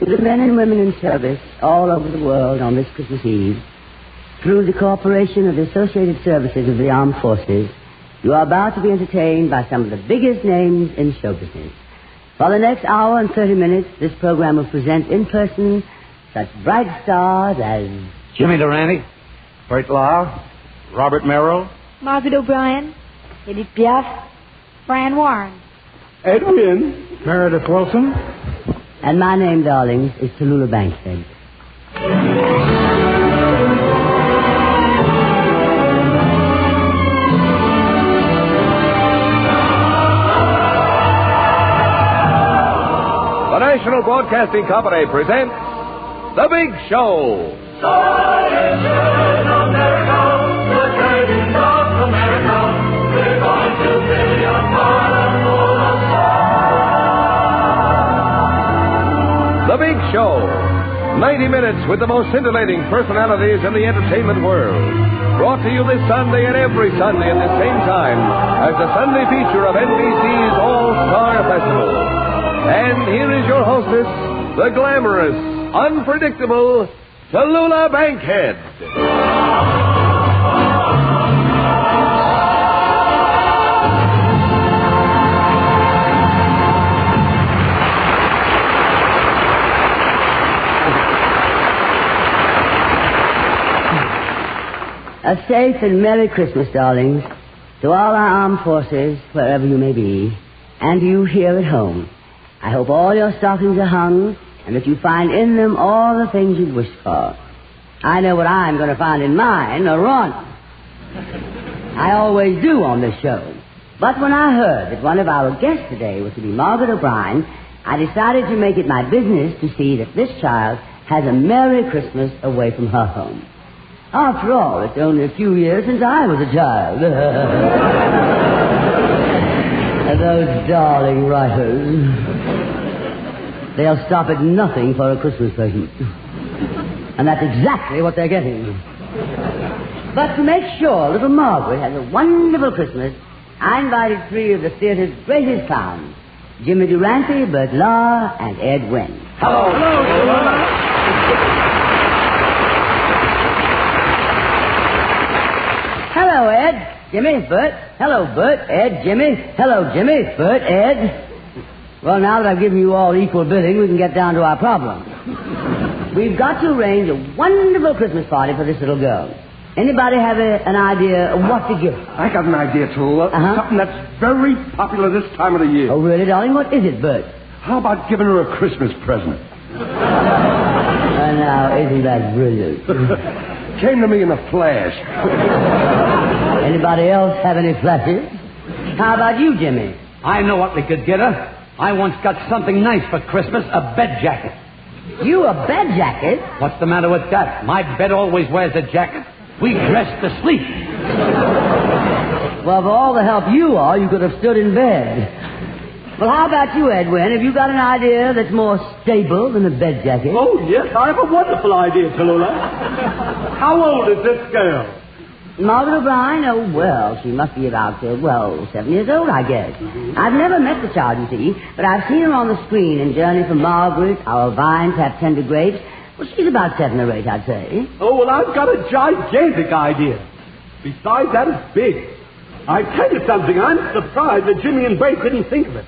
To the men and women in service all over the world on this Christmas Eve, through the cooperation of the Associated Services of the Armed Forces, you are about to be entertained by some of the biggest names in show business. For the next hour and 30 minutes, this program will present in person such bright stars as Jimmy Durante, Bert Lahr, Robert Merrill, Margaret O'Brien, Edith Piaf, Brian Warren, Ed Wynn, Meredith Wilson. And my name, darlings, is Tallulah Bankhead. The National Broadcasting Company presents The Big Show. The Big Show. 90 minutes with the most scintillating personalities in the entertainment world. Brought to you this Sunday and every Sunday at the same time as the Sunday feature of NBC's All-Star Festival. And here is your hostess, the glamorous, unpredictable Tallulah Bankhead. A safe and Merry Christmas, darlings, to all our armed forces, wherever you may be, and you here at home. I hope all your stockings are hung, and that you find in them all the things you've wished for. I know what I'm going to find in mine, a run. I always do on this show. But when I heard that one of our guests today was to be Margaret O'Brien, I decided to make it my business to see that this child has a Merry Christmas away from her home. After all, it's only a few years since I was a child. And those darling writers. They'll stop at nothing for a Christmas present. And that's exactly what they're getting. But to make sure little Margaret has a wonderful Christmas, I invited three of the theater's greatest clowns, Jimmy Durante, Bert Lahr, and Ed Wynn. Hello. Hello, Ed. Jimmy, Bert. Hello, Bert. Ed, Jimmy. Hello, Jimmy. Bert, Ed. Well, now that I've given you all equal billing, we can get down to our problem. We've got to arrange a wonderful Christmas party for this little girl. Anybody have an idea of what to give? I got an idea, Tallulah. Something that's very popular this time of the year. Oh, really, darling? What is it, Bert? How about giving her a Christmas present? Now, isn't that brilliant? Came to me in a flash. Anybody else have any flashes? How about you, Jimmy? I know what we could get her. I once got something nice for Christmas, a bed jacket. You a bed jacket? What's the matter with that? My bed always wears a jacket. We dress to sleep. Well, for all the help you are, you could have stood in bed. Well, how about you, Edwin? Have you got an idea that's more stable than a bed jacket? Oh, yes, I have a wonderful idea, Tallulah. How old is this girl? Margaret O'Brien? Oh, well, she must be about, 7 years old, I guess. I've never met the child, you see, but I've seen her on the screen in Journey from Margaret, Our Vines Have Tender Grapes. Well, she's about 7 or 8, I'd say. Oh, well, I've got a gigantic idea. Besides, that is big. I tell you something, I'm surprised that Jimmy and Bert didn't think of it.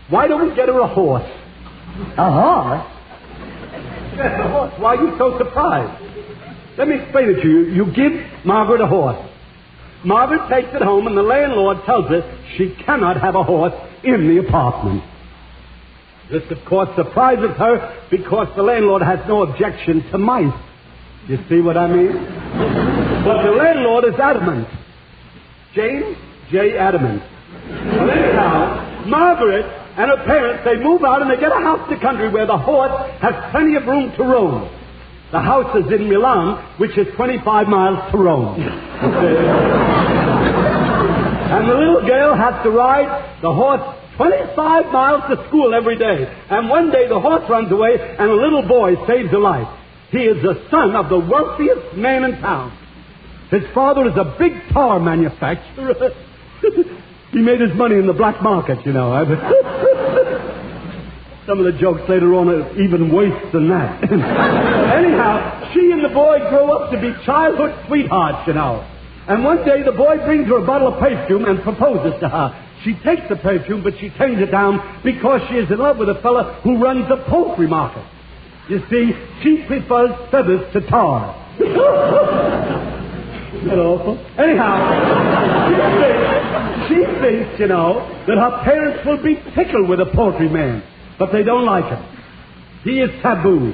Why don't we get her a horse? A horse? Yes, a horse. Why are you so surprised? Let me explain it to you. You give Margaret a horse. Margaret takes it home, and the landlord tells her she cannot have a horse in the apartment. This, of course, surprises her because the landlord has no objection to mice. You see what I mean? But the landlord is adamant. James J. Adamant. Well, anyhow, Margaret and her parents, they move out and they get a house in the country where the horse has plenty of room to roam. The house is in Milan, which is 25 miles to Rome. And the little girl has to ride the horse 25 miles to school every day. And one day the horse runs away and a little boy saves her life. He is the son of the wealthiest man in town. His father is a big tar manufacturer. He made his money in the black market, you know. Some of the jokes later on are even worse than that. Anyhow, she and the boy grow up to be childhood sweethearts, you know. And one day the boy brings her a bottle of perfume and proposes to her. She takes the perfume, but she turns it down because she is in love with a fella who runs a poultry market. You see, she prefers feathers to tar. Not awful. Anyhow, she thinks, you know, that her parents will be tickled with a poultry man, but they don't like him. He is taboo.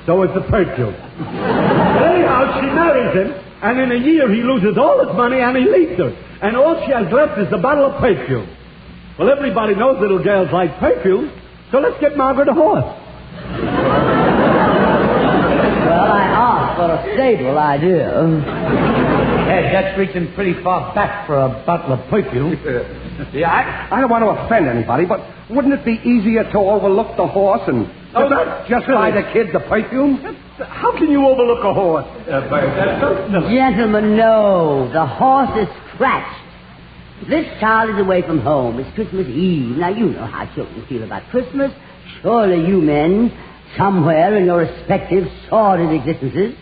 So is the perfume. Anyhow, she marries him, and in a year he loses all his money and he leaves her. And all she has left is the bottle of perfume. Well, everybody knows little girls like perfume, so let's get Margaret a horse. Well, I asked for a stable idea. Hey, that's reaching pretty far back for a bottle of perfume. Yeah, I don't want to offend anybody, but wouldn't it be easier to overlook the horse and just buy the kid the perfume? How can you overlook a horse, Bert? Gentlemen, no. The horse is scratched. This child is away from home. It's Christmas Eve. Now, you know how children feel about Christmas. Surely you men, somewhere in your respective sordid existences,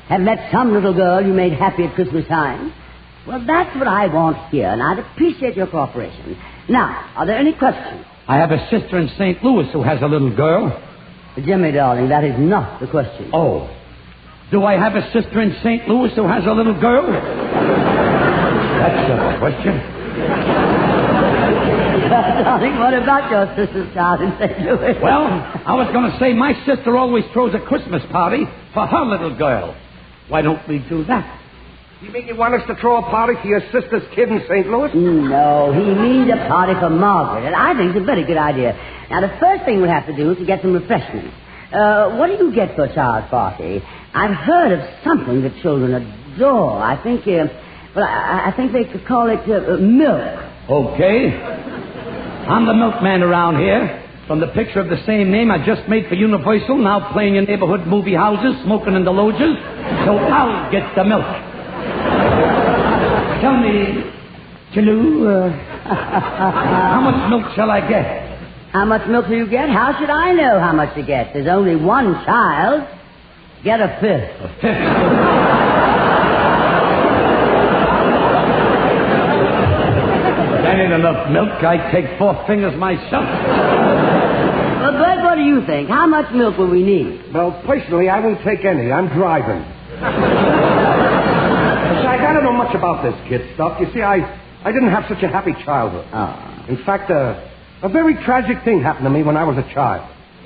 have met some little girl you made happy at Christmas time. Well, that's what I want here, and I'd appreciate your cooperation. Now, are there any questions? I have a sister in St. Louis who has a little girl. Jimmy, darling, that is not the question. Oh. Do I have a sister in St. Louis who has a little girl? That's the question. Darling, what about your sister's child in St. Louis? Well, I was going to say my sister always throws a Christmas party for her little girl. Why don't we do that? You mean you want us to throw a party for your sister's kid in St. Louis? No, he means a party for Margaret, and I think it's a very good idea. Now, the first thing we'll have to do is to get some refreshments. What do you get for a child's party? I've heard of something that children adore. I think, I think they could call it milk. Okay. I'm the milkman around here. From the picture of the same name I just made for Universal, now playing in neighborhood movie houses, smoking in the lodges. So I'll get the milk. Tell me, Chiloo, how much milk shall I get? How much milk do you get? How should I know how much to get? There's only one child. Get a fifth. A fifth? That ain't enough milk. I take 4 fingers myself. Well, Bert, what do you think? How much milk will we need? Well, personally, I won't take any. I'm driving. I don't know much about this kid stuff. You see, I didn't have such a happy childhood. Oh. In fact, a very tragic thing happened to me when I was a child.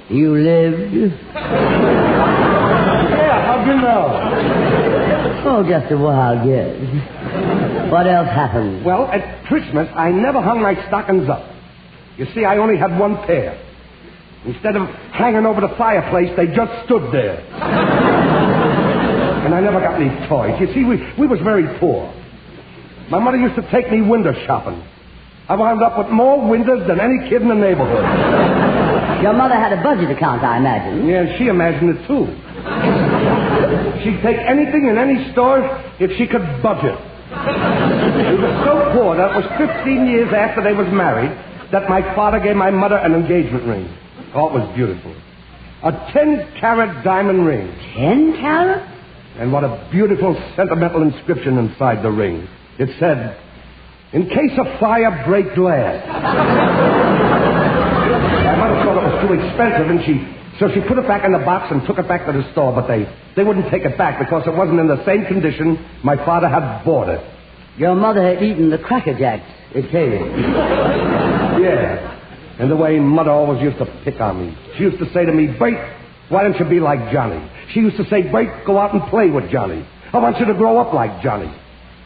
You lived? Yeah, how'd you know? Oh, just a wild guess. What else happened? Well, at Christmas, I never hung my stockings up. You see, I only had one pair. Instead of hanging over the fireplace, they just stood there. And I never got any toys. You see, we was very poor. My mother used to take me window shopping. I wound up with more windows than any kid in the neighborhood. Your mother had a budget account, I imagine. Yeah, and she imagined it, too. She'd take anything in any store if she could budget. We were so poor that it was 15 years after they was married that my father gave my mother an engagement ring. Oh, it was beautiful. A 10-carat diamond ring. 10 carat? And what a beautiful sentimental inscription inside the ring. It said, "In case of fire, break glass." My mother thought it was too expensive, and so she put it back in the box and took it back to the store, but they wouldn't take it back because it wasn't in the same condition my father had bought it. Your mother had eaten the Cracker Jacks, it came. Yeah. And the way Mother always used to pick on me. She used to say to me, "Bert, why don't you be like Johnny?" She used to say, "Bert, go out and play with Johnny. I want you to grow up like Johnny."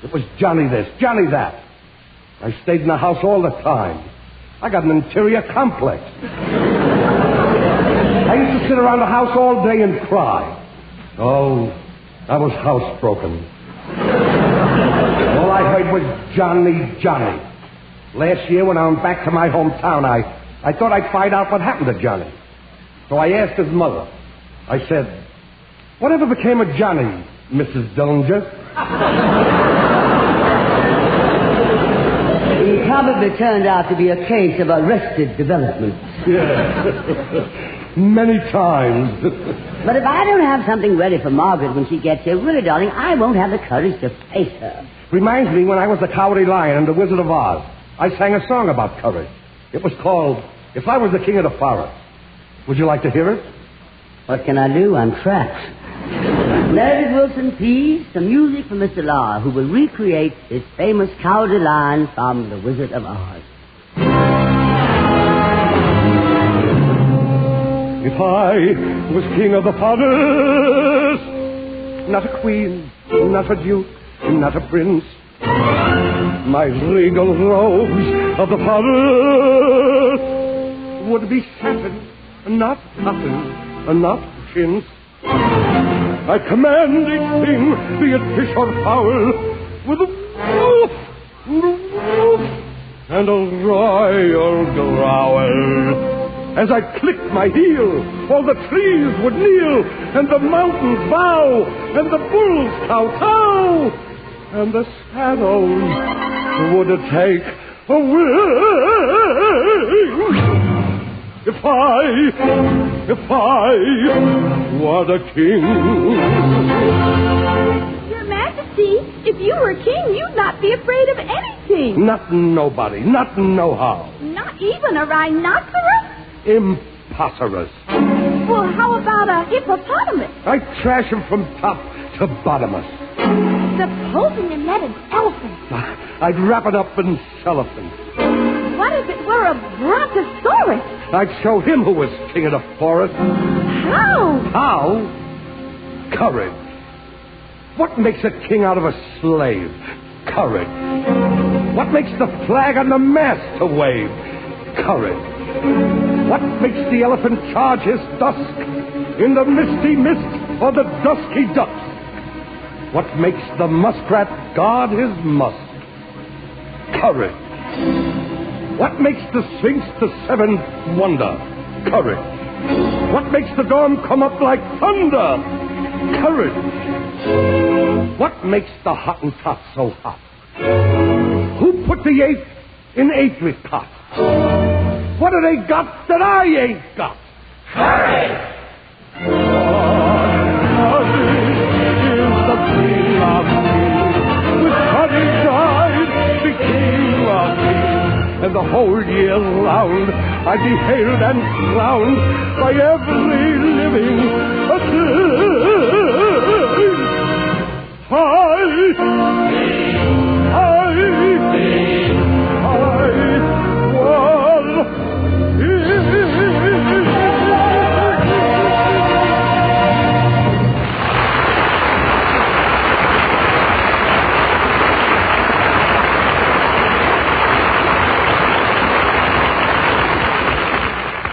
It was Johnny this, Johnny that. I stayed in the house all the time. I got an interior complex. I used to sit around the house all day and cry. Oh, I was housebroken. All I heard was Johnny, Johnny. Last year when I went back to my hometown, I thought I'd find out what happened to Johnny. So I asked his mother. I said, "Whatever became of Johnny, Mrs. Dillinger?" He probably turned out to be a case of arrested development. Yes. Many times. But if I don't have something ready for Margaret when she gets here, really, darling, I won't have the courage to face her. Reminds me when I was the Cowardly Lion and the Wizard of Oz. I sang a song about courage. It was called If I Was the King of the Forest. Would you like to hear it? What can I do? I'm trapped. Meredith Wilson, please, some music for Mr. Law, who will recreate his famous Cowardly Lion from The Wizard of Oz. If I was king of the forest, not a queen, not a duke, not a prince, my regal robes of the forest would be satin, not cotton, not chintz. I command each thing, be it fish or fowl, with a woof, and a royal growl. As I clicked my heel, all the trees would kneel, and the mountains bow, and the bulls kowtow, and the shadows would take a wing. If I were the king. Your Majesty, if you were king, you'd not be afraid of anything. Not nobody, not no-how. Not even a rhinoceros? Impossible. Well, how about a hippopotamus? I trash him from top to bottomless. Supposing you met an elephant. I'd wrap it up in cellophane. What if it were a brontosaurus? I'd show him who was king of the forest. How? How? Courage. What makes a king out of a slave? Courage. What makes the flag on the mast to wave? Courage. What makes the elephant charge his dusk in the misty mist or the dusky dusk? What makes the muskrat guard his musk? Courage. What makes the Sphinx the seventh wonder? Courage. What makes the dawn come up like thunder? Courage. What makes the Hottentot so hot? Who put the eighth in apricot? What have they got that I ain't got? Courage! And the whole year round I'd be hailed and crowned by every living thing.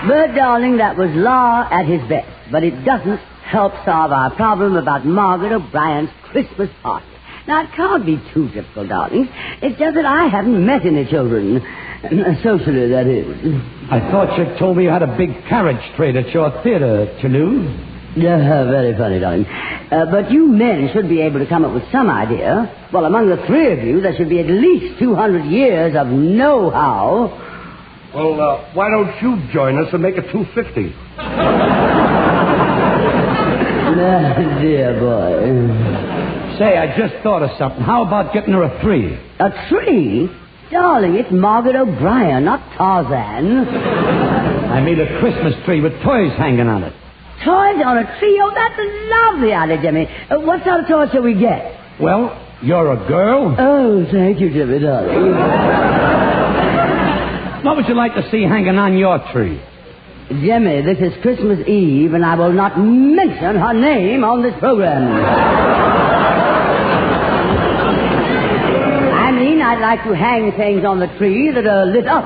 But, darling, that was Law at his best. But it doesn't help solve our problem about Margaret O'Brien's Christmas party. Now, it can't be too difficult, darling. It's just that I haven't met any children. Socially, that is. I thought you told me you had a big carriage trade at your theater, Chalou. Yeah, very funny, darling. But you men should be able to come up with some idea. Well, among the three of you, there should be at least 200 years of know-how. Well, why don't you join us and make it 250? Dear boy. Say, I just thought of something. How about getting her a tree? A tree? Darling, it's Margaret O'Brien, not Tarzan. I mean a Christmas tree with toys hanging on it. Toys on a tree? Oh, that's a lovely idea, Jimmy. What sort of toys shall we get? Well, you're a girl. Oh, thank you, Jimmy, darling. What would you like to see hanging on your tree? Jimmy, this is Christmas Eve, and I will not mention her name on this program. I mean, I'd like to hang things on the tree that are lit up.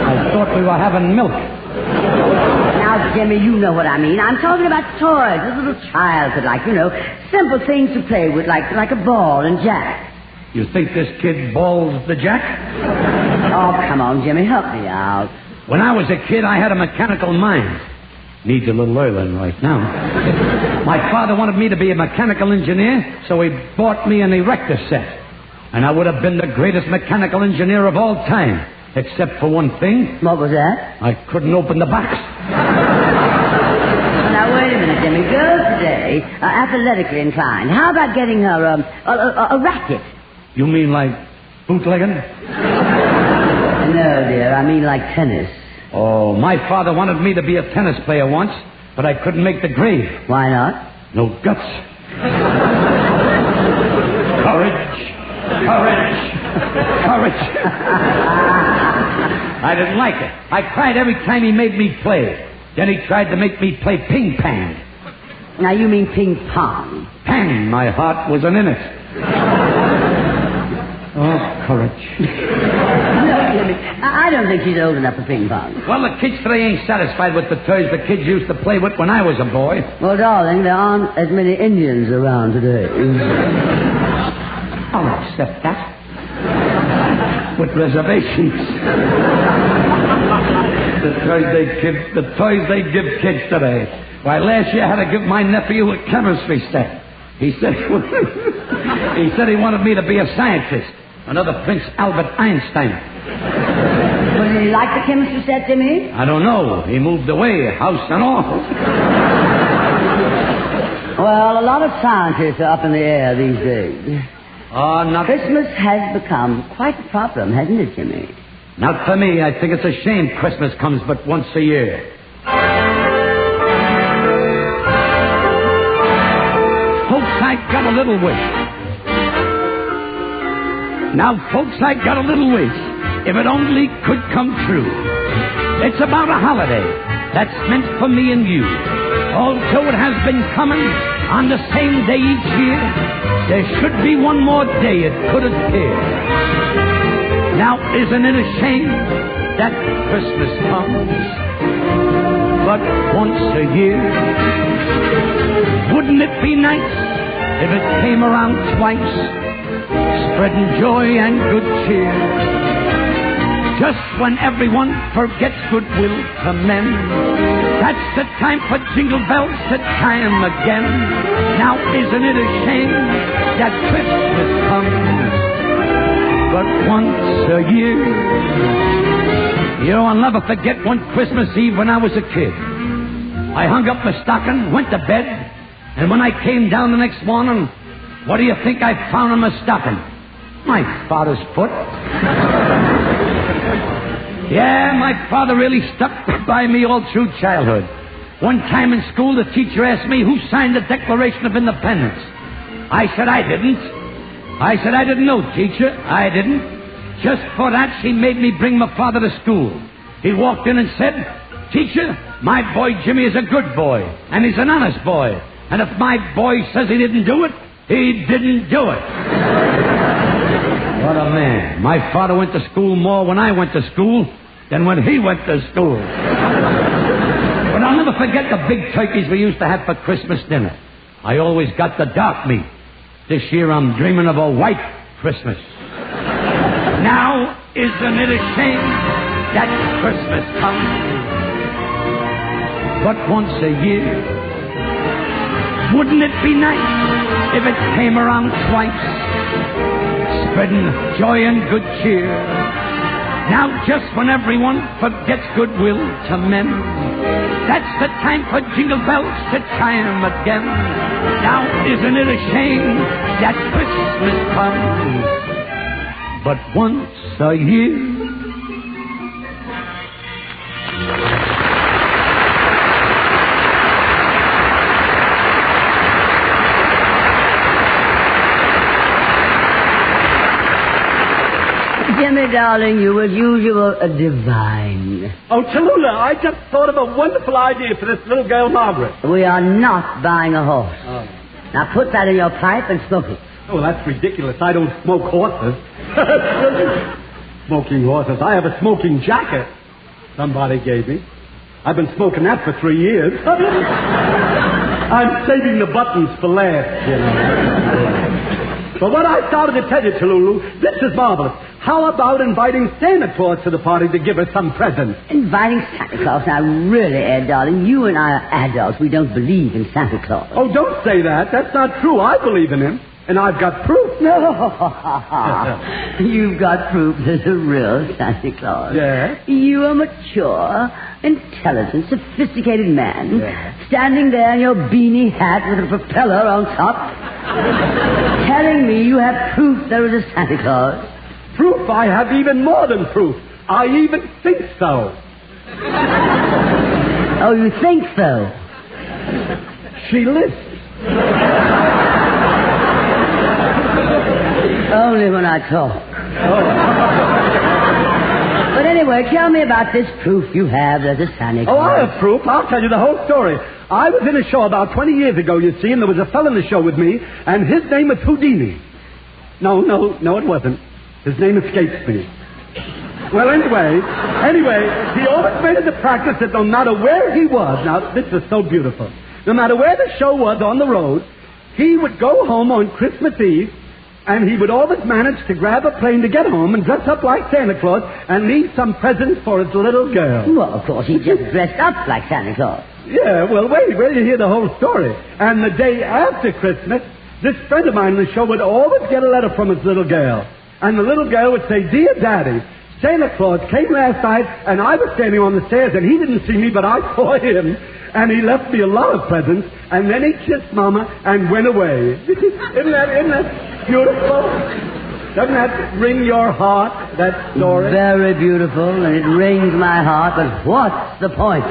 I thought we were having milk. Now, Jimmy, you know what I mean. I'm talking about toys a little child could like, simple things to play with, like a ball and jack. You think this kid balls the jack? Oh, come on, Jimmy, help me out. When I was a kid, I had a mechanical mind. Needs a little oiling right now. My father wanted me to be a mechanical engineer, so he bought me an erector set. And I would have been the greatest mechanical engineer of all time Except for one thing. What was that? I couldn't open the box. Now, wait a minute, Jimmy. Girls today are athletically inclined. How about getting her a racket? You mean like bootlegging? No, dear. I mean like tennis. Oh, my father wanted me to be a tennis player once, but I couldn't make the grade. Why not? No guts. Courage. I didn't like it. I cried every time he made me play. Then he tried to make me play ping-pong. Now, you mean ping-pong. Pang, my heart wasn't in it. Oh, courage. No, Jimmy, I don't think she's old enough for ping-pong. Well, the kids today ain't satisfied with the toys the kids used to play with when I was a boy. Well, darling, there aren't as many Indians around today. I'll accept that. With reservations. The toys they give kids today. Why, last year I had to give my nephew a chemistry set. He said he wanted me to be a scientist. Another Prince Albert Einstein. Well, did he like the chemistry set, Jimmy? I don't know. He moved away, house and all. Well, a lot of scientists are up in the air these days. Oh, not... Christmas has become quite a problem, hasn't it, Jimmy? Not for me. I think it's a shame Christmas comes but once a year. Folks, I got a little wish. Now, folks, I got a little wish. If it only could come true. It's about a holiday that's meant for me and you. Although it has been coming on the same day each year, there should be one more day it could appear. Now, isn't it a shame that Christmas comes but once a year? Wouldn't it be nice if it came around twice, spreading joy and good cheer? Just when everyone forgets goodwill to men, that's the time for jingle bells to chime again. Now, isn't it a shame that Christmas comes but once a year? You know, I'll never forget one Christmas Eve when I was a kid. I hung up my stocking, went to bed, and when I came down the next morning, what do you think I found in my stocking? My father's foot. Yeah, my father really stuck by me all through childhood. One time in school, the teacher asked me who signed the Declaration of Independence. I said I didn't. I said I didn't know, teacher. I didn't. Just for that, she made me bring my father to school. He walked in and said, "Teacher, my boy Jimmy is a good boy, and he's an honest boy. And if my boy says he didn't do it, he didn't do it." What a man. My father went to school more when I went to school than when he went to school. But I'll never forget the big turkeys we used to have for Christmas dinner. I always got the dark meat. This year I'm dreaming of a white Christmas. Now, isn't it a shame that Christmas comes but once a year? Wouldn't it be nice if it came around twice, spreading joy and good cheer? Now, just when everyone forgets goodwill to men, that's the time for jingle bells to chime again. Now, isn't it a shame that Christmas comes but once a year? Jimmy, darling, you as usual are divine. Oh, Tallulah, I just thought of a wonderful idea for this little girl, Margaret. We are not buying a horse. Oh. Now put that in your pipe and smoke it. Oh, that's ridiculous. I don't smoke horses. Smoking horses. I have a smoking jacket somebody gave me. I've been smoking that for 3 years. I'm saving the buttons for last, you know. But what I started to tell you, Tallulah, this is marvelous. How about inviting Santa Claus to the party to give us some presents? Inviting Santa Claus? Now, really, Ed, darling, you and I are adults. We don't believe in Santa Claus. Oh, don't say that. That's not true. I believe in him, and I've got proof. No. You've got proof there's a real Santa Claus. Yes? You are mature, intelligent, sophisticated man, Yes. standing there in your beanie hat with a propeller on top, telling me you have proof there is a Santa Claus. Proof? I have even more than proof. I even think so. Oh, you think so? She lists. Only when I talk. But anyway, tell me about this proof you have there's a Santa Claus. Oh, I have proof. I'll tell you the whole story. I was in a show about 20 years ago, you see, and there was a fellow in the show with me, and his name was Houdini. No, it wasn't. His name escapes me. Well, anyway, he always made it a practice that no matter where he was, now, this is so beautiful, no matter where the show was on the road, he would go home on Christmas Eve, and he would always manage to grab a plane to get home and dress up like Santa Claus and leave some presents for his little girl. Well, of course, he just dressed up like Santa Claus. Yeah, well, wait till you hear the whole story. And the day after Christmas, this friend of mine in the show would always get a letter from his little girl. And the little girl would say, "Dear Daddy, Santa Claus came last night, and I was standing on the stairs, and he didn't see me, but I saw him. And he left me a lot of presents, and then he kissed Mama and went away." Isn't that beautiful? Doesn't that ring your heart, that story? Very beautiful, and it rings my heart, but what's the point?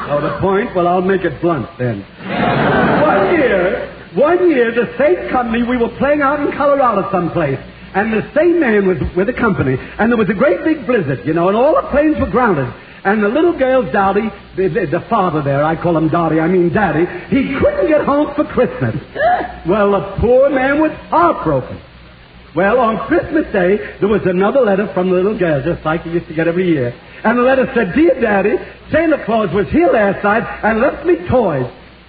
Oh, the point? Well, I'll make it blunt then. One year, the same company, we were playing out in Colorado someplace, and the same man was with the company, and there was a great big blizzard, and all the planes were grounded. And the little girl's Dottie, the father there, I call him Dottie, I mean Daddy, he couldn't get home for Christmas. Well, the poor man was heartbroken. Well, on Christmas Day, there was another letter from the little girl, just like he used to get every year. And the letter said, "Dear Daddy, Santa Claus was here last night and left me toys.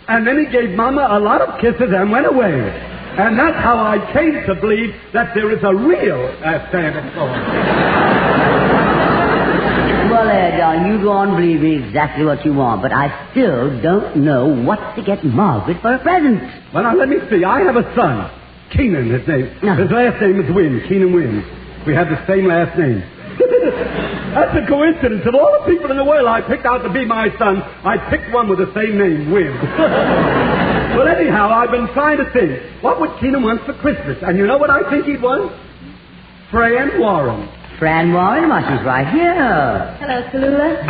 And then he gave Mama a lot of kisses and went away. And that's how I came to believe that there is a real Santa Claus." Well, there, darling, you go on believing exactly what you want, but I still don't know what to get Margaret for a present. Well, now, let me see. I have a son. Keenan, his name. No. His last name is Wynn. Keenan Wynn. We have the same last name. That's a coincidence. Of all the people in the world I picked out to be my son, I picked one with the same name, Wynn. Well, anyhow, I've been trying to think, what would Keenan want for Christmas? And you know what I think he'd want? Fran Warren. Fran Warren, well, she's right here. Hello, Tallulah.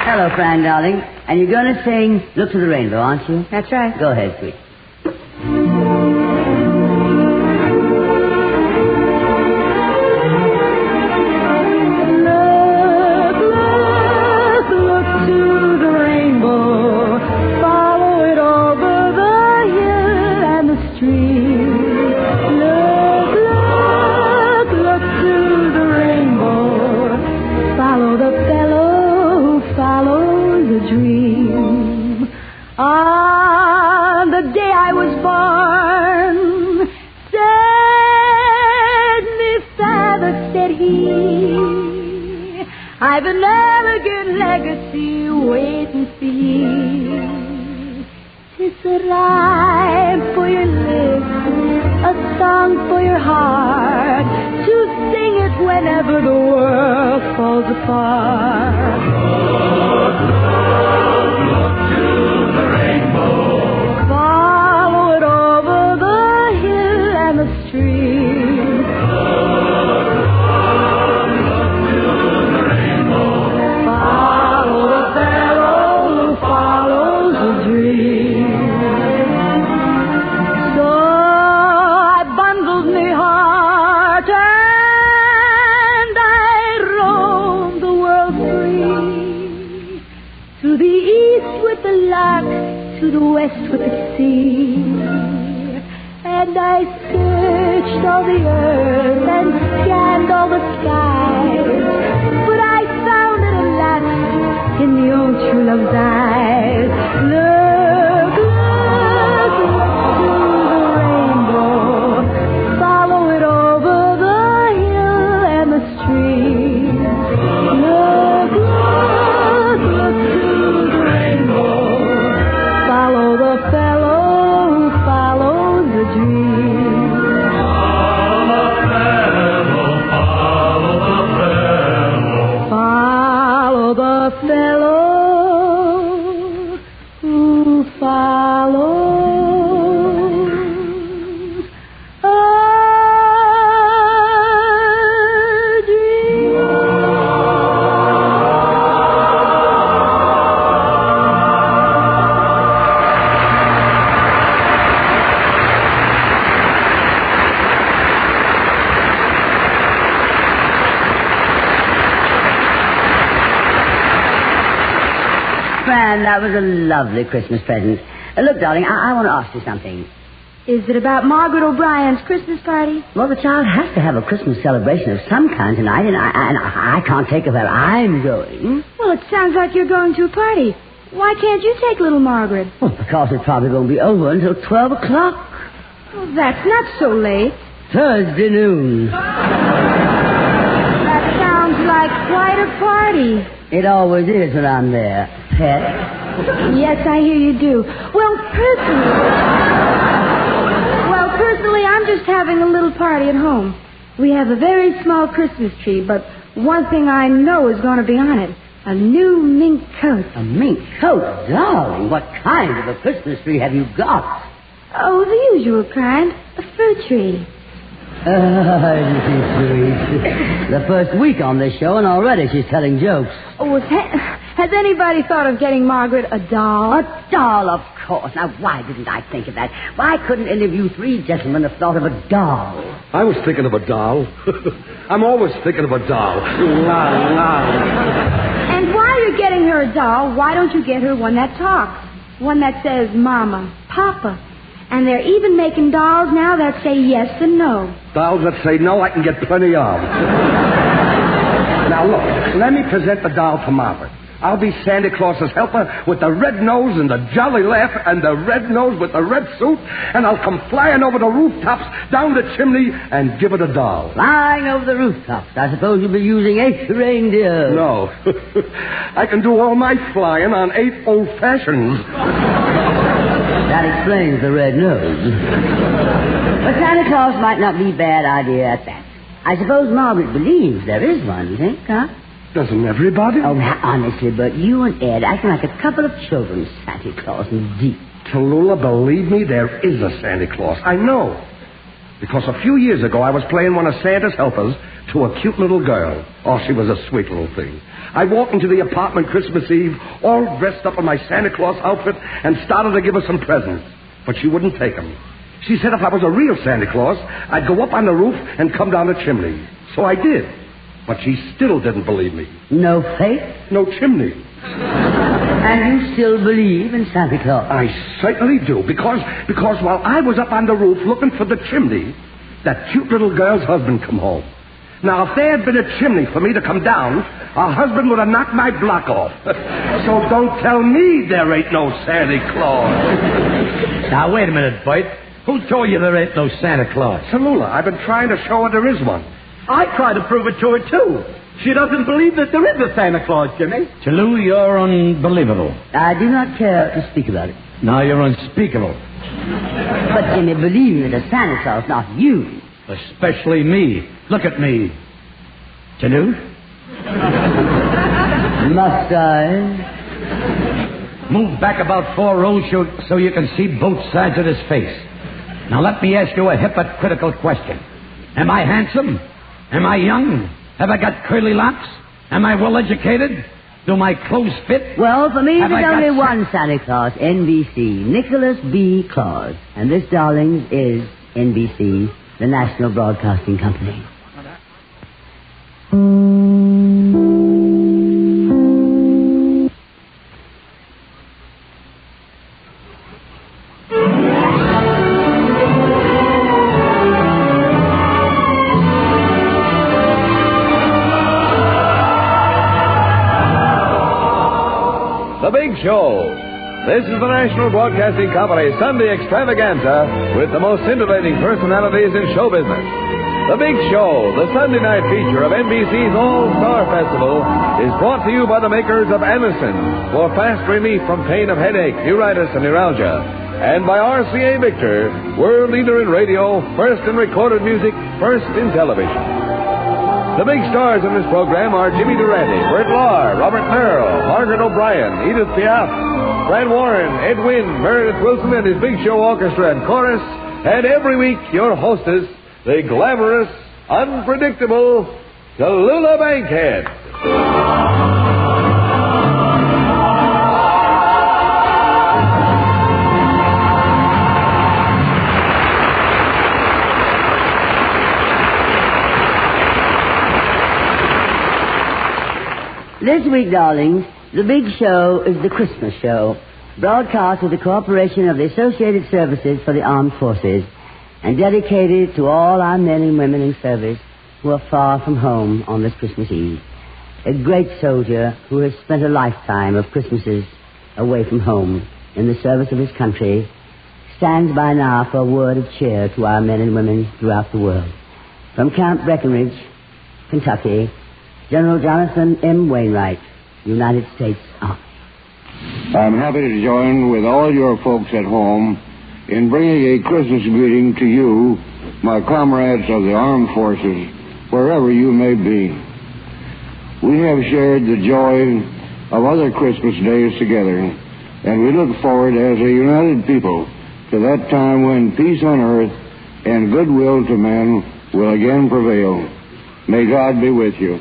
Hello, Fran, darling. And you're going to sing Look to the Rainbow, aren't you? That's right. Go ahead, sweet. I've an elegant legacy waiting for you. 'Tis a rhyme for your lips, a song for your heart, to sing it whenever the world falls apart. Look to the rainbow. Follow it over the hill and the stream. To the west with the sea, and I searched all the earth and scanned all the skies, but I found it at last in the old true love's eyes. Look, look, look to the rainbow, follow it over the hill and the stream. Look, look, look to the rainbow. fellow who follows a dream. Fran, that was a lovely Christmas present. Look, darling, I want to ask you something. Is it about Margaret O'Brien's Christmas party? Well, the child has to have a Christmas celebration of some kind tonight, and I can't take her where I'm going. Well, it sounds like you're going to a party. Why can't you take little Margaret? Well, because it's probably going to be over until 12 o'clock. Well, that's not so late. Thursday noon. That sounds like quite a party. It always is when I'm there, pet. Yes, I hear you do. Well, personally, I'm just having a little party at home. We have a very small Christmas tree, but one thing I know is going to be on it. A new mink coat. A mink coat? Darling, what kind of a Christmas tree have you got? Oh, the usual kind. A fruit tree. The first week on this show, and already she's telling jokes. Oh, has anybody thought of getting Margaret a doll? A doll, of course. Now, why didn't I think of that? Why couldn't any of you three gentlemen have thought of a doll? I was thinking of a doll. I'm always thinking of a doll. And while you're getting her a doll, why don't you get her one that talks? One that says Mama, Papa. And they're even making dolls now that say yes and no. Dolls that say no, I can get plenty of. Now, look, let me present the doll to Margaret. I'll be Santa Claus's helper with the red nose and the jolly laugh and the red nose with the red suit, and I'll come flying over the rooftops, down the chimney, and give it a doll. Flying over the rooftops? I suppose you'll be using 8 reindeer. No. I can do all my flying on 8 old-fashions. That explains the red nose. But Santa Claus might not be a bad idea at that. I suppose Margaret believes there is one, you think, huh? Doesn't everybody? Oh, now, honestly, but you and Ed acting like a couple of children, Santa Claus, indeed. Tallulah, believe me, there is a Santa Claus. I know. Because a few years ago, I was playing one of Santa's helpers to a cute little girl. Oh, she was a sweet little thing. I walked into the apartment Christmas Eve, all dressed up in my Santa Claus outfit, and started to give her some presents. But she wouldn't take them. She said if I was a real Santa Claus, I'd go up on the roof and come down the chimney. So I did. But she still didn't believe me. No faith? No chimney. And you still believe in Santa Claus? I certainly do, because while I was up on the roof looking for the chimney, that cute little girl's husband come home. Now, if there had been a chimney for me to come down, her husband would have knocked my block off. So don't tell me there ain't no Santa Claus. Now, wait a minute, Bert. Who told you there ain't no Santa Claus? Tallulah, I've been trying to show her there is one. I try to prove it to her, too. She doesn't believe that there is a Santa Claus, Jimmy. Tallulah, you're unbelievable. I do not care to speak about it. Now you're unspeakable. But Jimmy, believe me, the Santa Claus, not you. Especially me. Look at me. Tallulah? Must I? Move back about 4 rows so you can see both sides of his face. Now let me ask you a hypocritical question. Am I handsome? Am I young? Have I got curly locks? Am I well educated? Do my clothes fit? Well, for me, Have there's I only got one Santa Claus, NBC, Nicholas B. Claus. And this, darlings, is NBC, the National Broadcasting Company. The Big Show. This is the National Broadcasting Company Sunday Extravaganza with the most scintillating personalities in show business. The Big Show, the Sunday night feature of NBC's All-Star Festival, is brought to you by the makers of Anacin for fast relief from pain of headache, neuritis, and neuralgia. And by RCA Victor, world leader in radio, first in recorded music, first in television. The big stars in this program are Jimmy Durante, Bert Lahr, Robert Merrill, Margaret O'Brien, Edith Piaf, Brad Warren, Ed Wynn, Meredith Wilson and his Big Show Orchestra and Chorus, and every week your hostess, the glamorous, unpredictable Tallulah Bankhead. This week, darlings, the big show is the Christmas show, broadcast with the cooperation of the Associated Services for the Armed Forces and dedicated to all our men and women in service who are far from home on this Christmas Eve. A great soldier who has spent a lifetime of Christmases away from home in the service of his country stands by now for a word of cheer to our men and women throughout the world. From Camp Breckenridge, Kentucky, General Jonathan M. Wainwright, United States Army. I'm happy to join with all your folks at home in bringing a Christmas greeting to you, my comrades of the armed forces, wherever you may be. We have shared the joy of other Christmas days together, and we look forward as a united people to that time when peace on earth and goodwill to men will again prevail. May God be with you.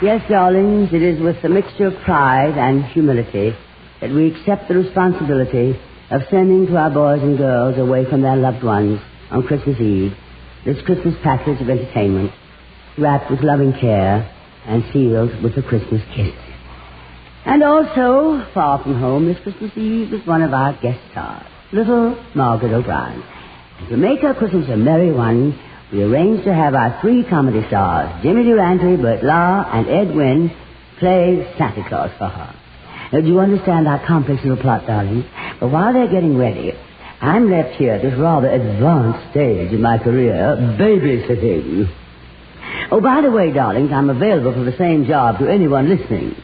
Yes, darlings, it is with a mixture of pride and humility that we accept the responsibility of sending to our boys and girls away from their loved ones on Christmas Eve this Christmas package of entertainment, wrapped with loving care and sealed with a Christmas kiss. And also, far from home this Christmas Eve is one of our guest stars, little Margaret O'Brien. And to make her Christmas a merry one, we arranged to have our three comedy stars, Jimmy Durante, Bert Lahr, and Ed Wynn, play Santa Claus for her. Now, do you understand our complex little plot, darling? But while they're getting ready, I'm left here at this rather advanced stage in my career, babysitting. Oh, by the way, darlings, I'm available for the same job to anyone listening.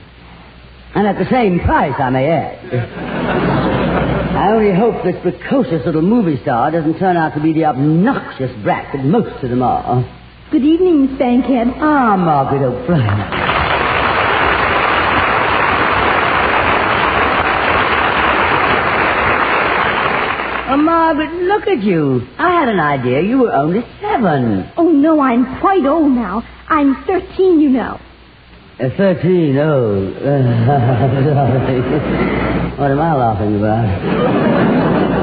And at the same price, I may add. I only hope this precocious little movie star doesn't turn out to be the obnoxious brat that most of them are. Good evening, Miss Bankhead. Ah, Margaret O'Brien. Oh, Margaret, look at you. I had an idea you were only 7. Oh, no, I'm quite old now. I'm 13, you know. 13, oh. What am I laughing about?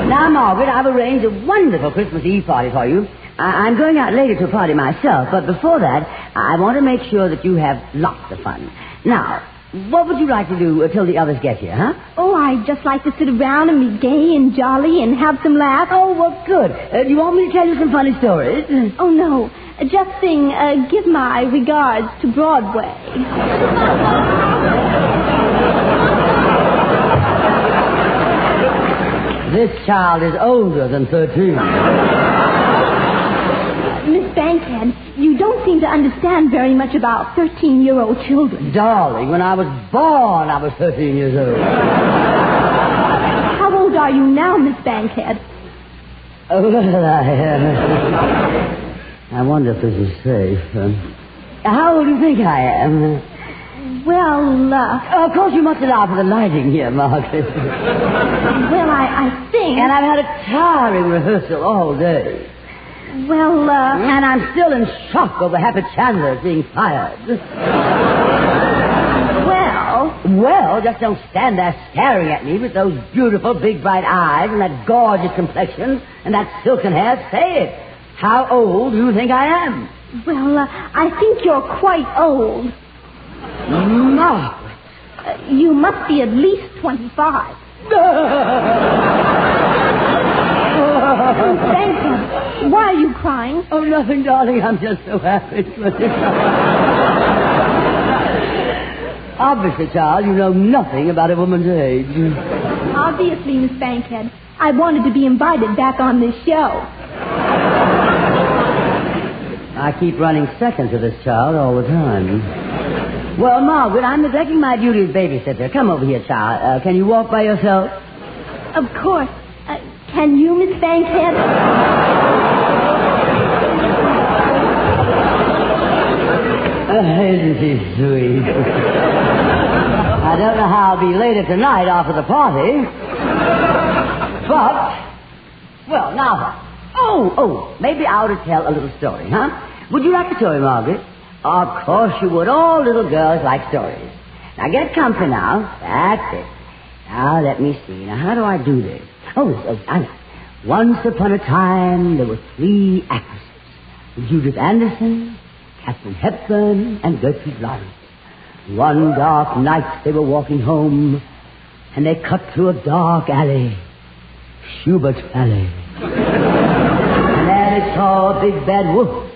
Now, Margaret, I've arranged a wonderful Christmas Eve party for you. I'm going out later to a party myself, but before that, I want to make sure that you have lots of fun. Now, what would you like to do till the others get here, huh? Oh, I'd just like to sit around and be gay and jolly and have some laughs. Oh, well, good. Do you want me to tell you some funny stories? Oh, no. Just sing, Give My Regards to Broadway. This child is older than 13. Miss Bankhead, you don't seem to understand very much about 13-year-old children. Darling, when I was born, I was 13 years old. How old are you now, Miss Bankhead? Oh, well, I wonder if this is safe. How old do you think I am? Well, of course you must allow for the lighting here, Margaret. Well, I think... And I've had a tiring rehearsal all day. Well, And I'm still in shock over Happy Chandler's being fired. Well, just don't stand there staring at me with those beautiful big bright eyes and that gorgeous complexion and that silken hair. Say it. How old do you think I am? Well, I think you're quite old. Margaret. You must be at least 25. Thank you. Why are you crying? Oh, nothing, darling. I'm just so happy. Obviously, child, you know nothing about a woman's age. Obviously, Miss Bankhead. I wanted to be invited back on this show. I keep running second to this child all the time. Well, Margaret, I'm neglecting my duty as babysitter. Come over here, child. Can you walk by yourself? Of course. Can you, Miss Bankhead? Isn't she sweet? I don't know how I'll be later tonight after the party. But, well, now what? Oh, maybe I ought to tell a little story, huh? Would you like a story, Margaret? Of course you would. All little girls like stories. Now get comfy now. That's it. Now let me see. Now how do I do this? Oh, I know. Once upon a time there were 3 actresses. Judith Anderson, Katharine Hepburn, and Gertrude Lawrence. One dark night they were walking home, and they cut through a dark alley. Schubert's alley. And there they saw a big bad wolf.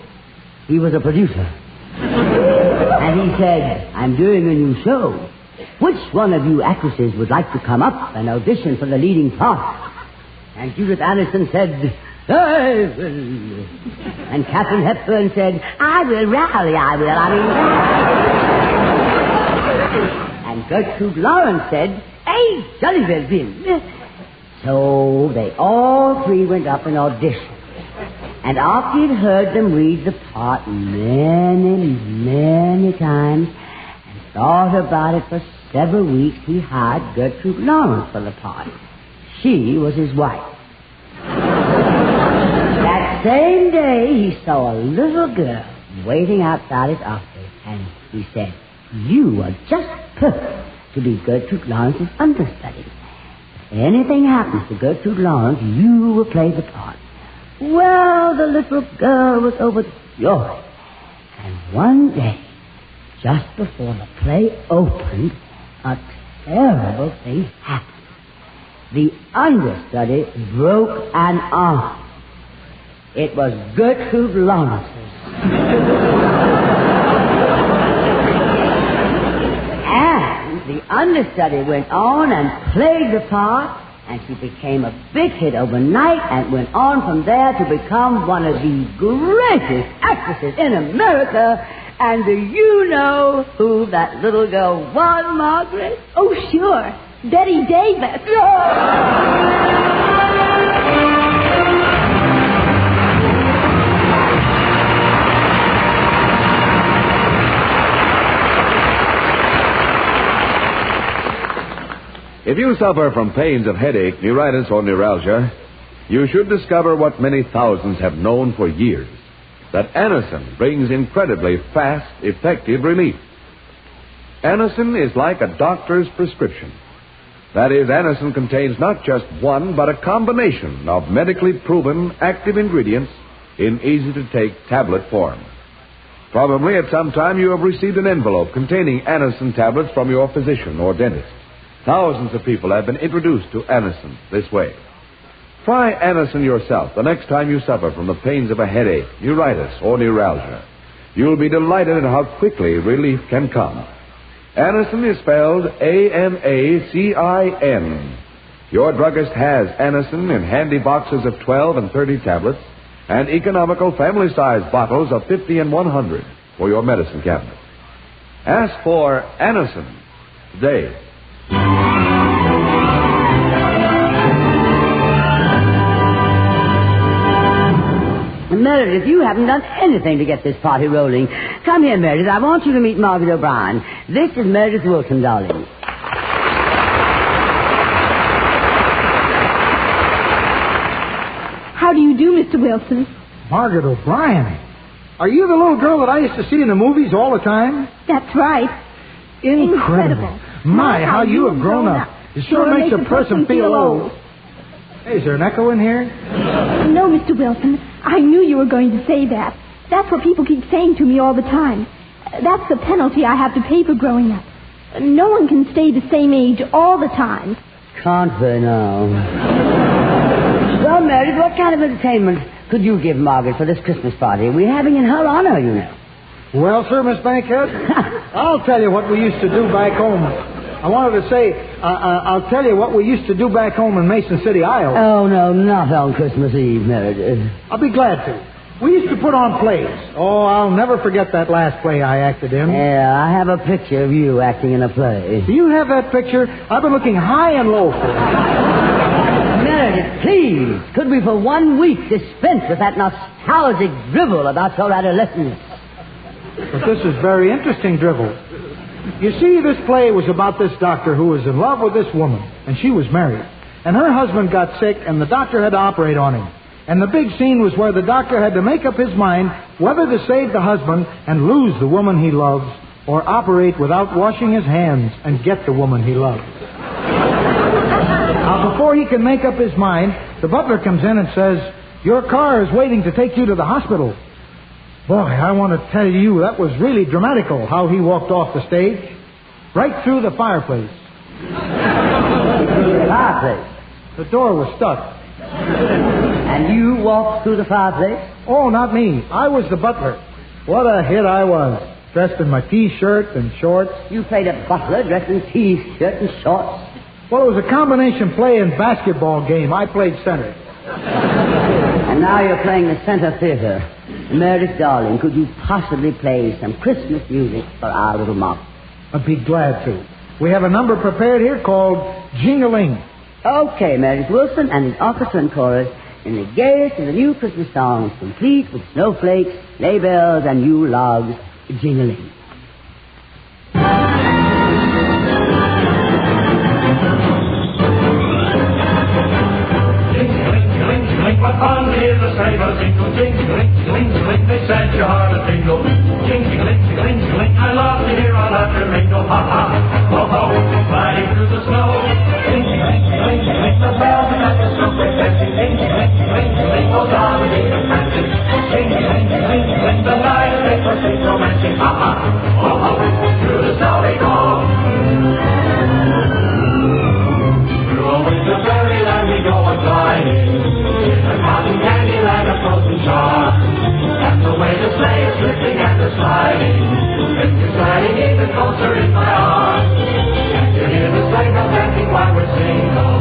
He was a producer. And he said, I'm doing a new show. Which one of you actresses would like to come up and audition for the leading part? And Judith Anderson said, I will. And Katharine Hepburn said, I will, Rally, I will. And Gertrude Lawrence said, hey, jolly well, Bill. So they all 3 went up and auditioned. And after he'd heard them read the part many, many times and thought about it for several weeks, he hired Gertrude Lawrence for the part. She was his wife. That same day, he saw a little girl waiting outside his office, and he said, you are just perfect to be Gertrude Lawrence's understudy. If anything happens to Gertrude Lawrence, you will play the part. Well, the little girl was overjoyed. And one day, just before the play opened, a terrible thing happened. The understudy broke an arm. It was Gertrude Lawrence's. And the understudy went on and played the part, and she became a big hit overnight and went on from there to become one of the greatest actresses in America. And do you know who that little girl was, Margaret? Oh, sure. Betty Davis. If you suffer from pains of headache, neuritis, or neuralgia, you should discover what many thousands have known for years, that Anacin brings incredibly fast, effective relief. Anacin is like a doctor's prescription. That is, Anacin contains not just one, but a combination of medically proven active ingredients in easy-to-take tablet form. Probably at some time you have received an envelope containing Anacin tablets from your physician or dentist. Thousands of people have been introduced to Anacin this way. Try Anacin yourself the next time you suffer from the pains of a headache, neuritis, or neuralgia. You'll be delighted at how quickly relief can come. Anacin is spelled A-N-A-C-I-N. Your druggist has Anacin in handy boxes of 12 and 30 tablets and economical family-sized bottles of 50 and 100 for your medicine cabinet. Ask for Anacin today. Meredith, you haven't done anything to get this party rolling. Come here, Meredith. I want you to meet Margaret O'Brien. This is Meredith Wilson, darling. How do you do, Mr. Wilson? Margaret O'Brien? Are you the little girl that I used to see in the movies all the time? That's right. Incredible. My, how you have grown up. It sure makes a person feel old. Hey, is there an echo in here? No, Mr. Wilson. I knew you were going to say that. That's what people keep saying to me all the time. That's the penalty I have to pay for growing up. No one can stay the same age all the time. Can't they now? Well, Meredith, what kind of entertainment could you give Margaret for this Christmas party? We're having in her honor, you know. Well, sir, Miss Bankhead, I'll tell you what we used to do back home. I wanted to say, I'll tell you what we used to do back home in Mason City, Iowa. Oh, no, not on Christmas Eve, Meredith. I'll be glad to. We used to put on plays. Oh, I'll never forget that last play I acted in. Yeah, I have a picture of you acting in a play. Do you have that picture? I've been looking high and low for it. Meredith, please, could we for 1 week dispense with that nostalgic drivel about your adolescence? But this is very interesting drivel. You see, this play was about this doctor who was in love with this woman, and she was married. And her husband got sick, and the doctor had to operate on him. And the big scene was where the doctor had to make up his mind whether to save the husband and lose the woman he loves, or operate without washing his hands and get the woman he loves. Now, before he can make up his mind, the butler comes in and says, "Your car is waiting to take you to the hospital." Boy, I want to tell you, that was really dramatical, how he walked off the stage, right through the fireplace. Fireplace? The door was stuck. And you walked through the fireplace? Oh, not me. I was the butler. What a hit I was, dressed in my T-shirt and shorts. You played a butler dressed in T-shirt and shorts? Well, it was a combination play and basketball game. I played center. And now you're playing the center theater. Meredith, darling, could you possibly play some Christmas music for our little mob? I'd be glad to. We have a number prepared here called Jing-a-Ling. Okay, Meredith Wilson and the orchestra and chorus in the gayest of the new Christmas songs, complete with snowflakes, sleigh bells, and Yule logs, Jing-a-Ling. What fun it is to say a jingle, jingle, jingle, they set your heart a tingle. Jingle, jingle, jingle, I love to hear all that ringle. Ha ha, ho ho, riding through the snow. Jingle, jingle, jingle, the bells and at the snowflake dancing. Jingle, jingle, jingle, goes on the beat of dancing. Jingle, jingle, jingle, the night they proceed romancing. Ha ha, ho ho, through the snow they go. Through a winter fairyland we go a gliding. A cotton candy like a frozen jar. That's the way the sleigh is drifting and the sliding. It's sliding even closer in my arms. Can't you hear the sleigh bells dancing while we're single?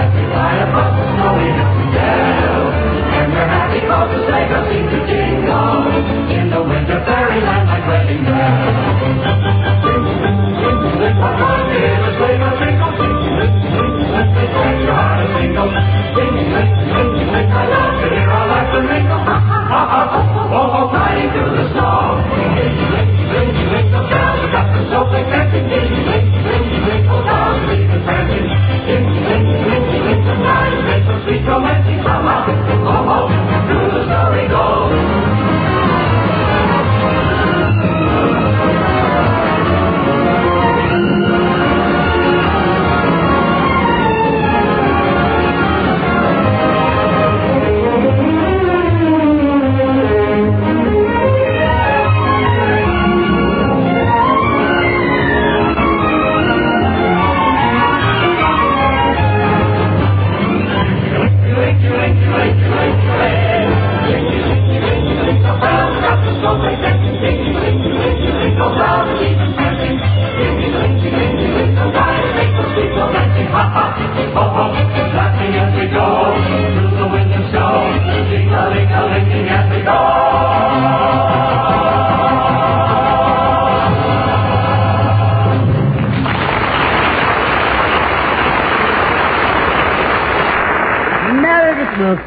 As we ride across the snowy hills and dale. And we're happy cause the sleigh bells seem to jingle in the winter fairyland like wedding bells. What fun to hear the sleigh bells jingle, they set your heart a tingle. I love to hear all that ringle. Ha ha ha ha, oh oh, riding through the snow. The bells got the snowflake dancing. Goes on the beat of dancing. The night is so sweet, romantic. Ha ha, oh oh, through the snowy goes.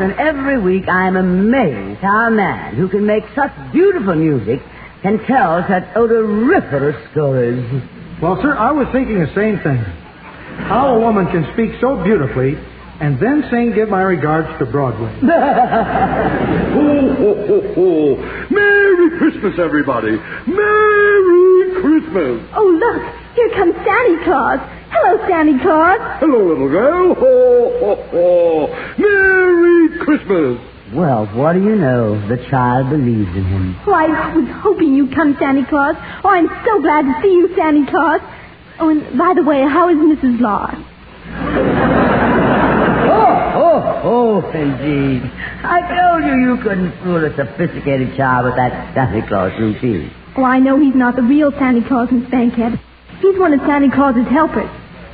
And every week I am amazed how a man who can make such beautiful music can tell such odoriferous stories. Well, sir, I was thinking the same thing. How a woman can speak so beautifully and then sing Give My Regards to Broadway. Ho, ho, ho, ho. Merry Christmas, everybody. Merry Christmas. Oh, look, here comes Santa Claus. Hello, Santa Claus. Hello, little girl. Ho, ho, ho. Merry Christmas. Well, what do you know? The child believes in him. Oh, I was hoping you'd come, Santa Claus. Oh, I'm so glad to see you, Santa Claus. Oh, and by the way, how is Mrs. Law? Oh, indeed. I told you couldn't fool a sophisticated child with that Santa Claus routine. Oh, I know he's not the real Santa Claus, Miss Bankhead. He's one of Santa Claus's helpers.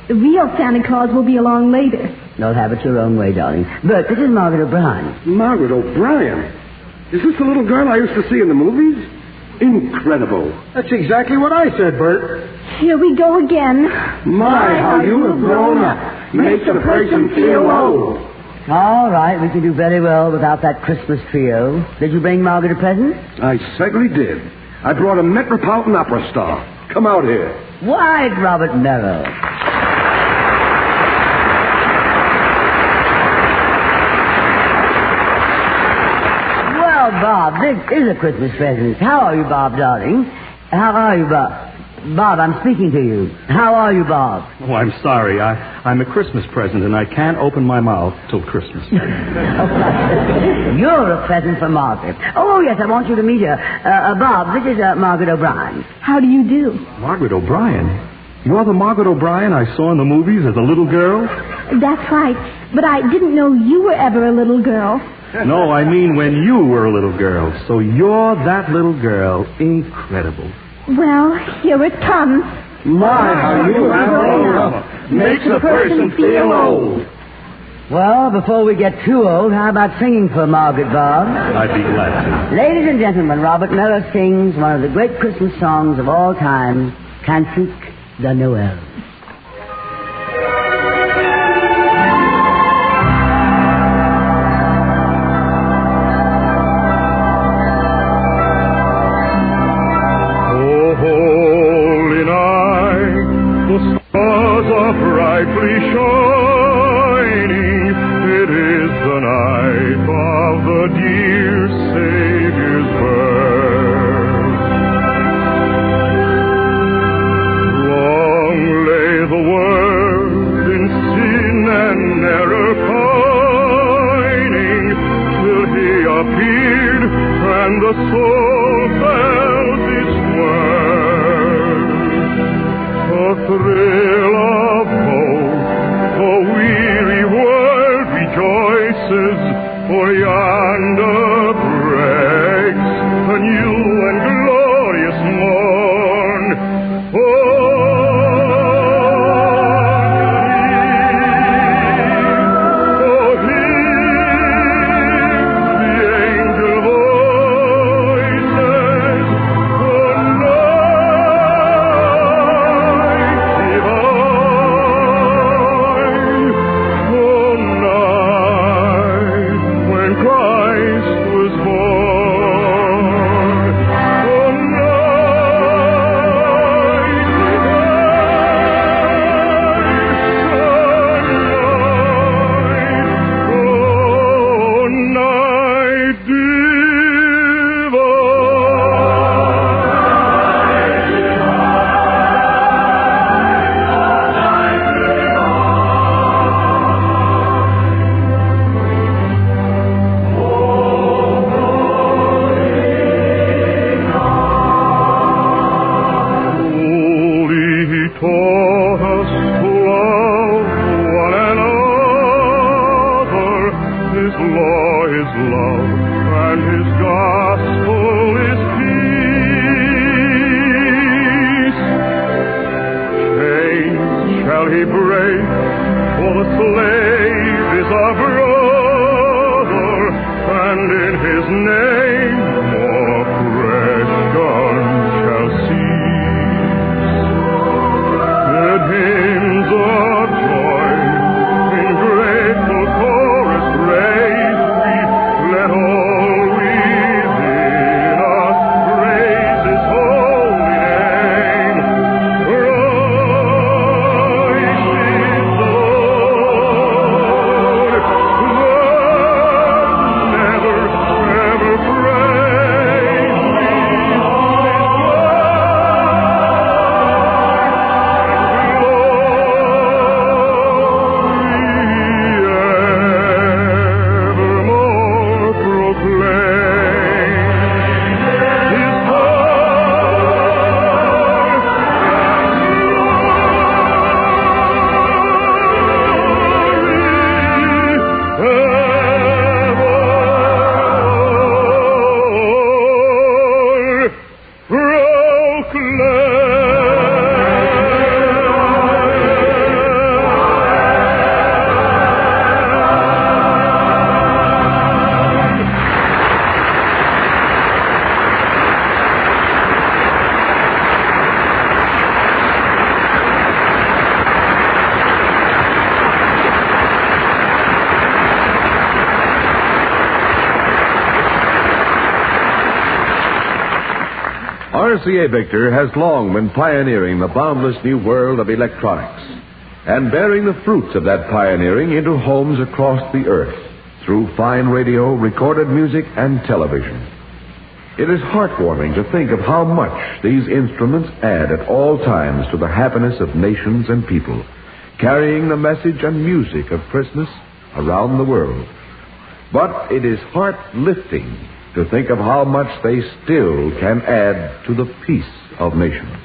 The real Santa Claus will be along later. Don't have it your own way, darling. But this is Margaret O'Brien. Margaret O'Brien? Is this the little girl I used to see in the movies? Incredible. That's exactly what I said, Bert. Here we go again. My, how you have grown up. Makes a person feel old. All right, we can do very well without that Christmas trio. Did you bring Margaret a present? I certainly did. I brought a Metropolitan Opera star. Come out here. Why, Robert Merrill. Well, Bob, this is a Christmas present. How are you, Bob, darling? How are you, Bob? Bob, I'm speaking to you. How are you, Bob? Oh, I'm sorry. I'm a Christmas present, and I can't open my mouth till Christmas. You're a present for Margaret. Oh, yes, I want you to meet her. Bob, this is Margaret O'Brien. How do you do? Margaret O'Brien? You're the Margaret O'Brien I saw in the movies as a little girl? That's right. But I didn't know you were ever a little girl. No, I mean when you were a little girl. So you're that little girl. Incredible. Well, here it comes. My, how you have grown up. Makes a person feel old. Well, before we get too old, how about singing for Margaret, Bob? I'd be glad to. Ladies and gentlemen, Robert Merrill sings one of the great Christmas songs of all time, Cantique de Noël. Holy night, the stars are brightly shining. It is the night of the dear Savior's birth. Long lay the world in sin and error pining, till he appeared and the soul felt its worth. A thrill of hope, the weary world rejoices, for yonder breaks a new and glorious morn. Oh, hear the angel voices, the night divine, the night when Christ was born, the night He taught us to love one another. His law is love, and his gospel is peace. Chains shall he break, for the slave is our brother, and in his name more oppression shall cease. Let hymns of joy in grateful chorus raise we, let all within us praise his holy name. Christ is the Lord, RCA Victor has long been pioneering the boundless new world of electronics and bearing the fruits of that pioneering into homes across the earth through fine radio, recorded music, and television. It is heartwarming to think of how much these instruments add at all times to the happiness of nations and people, carrying the message and music of Christmas around the world. But it is heart-lifting to think of how much they still can add to the peace of nations.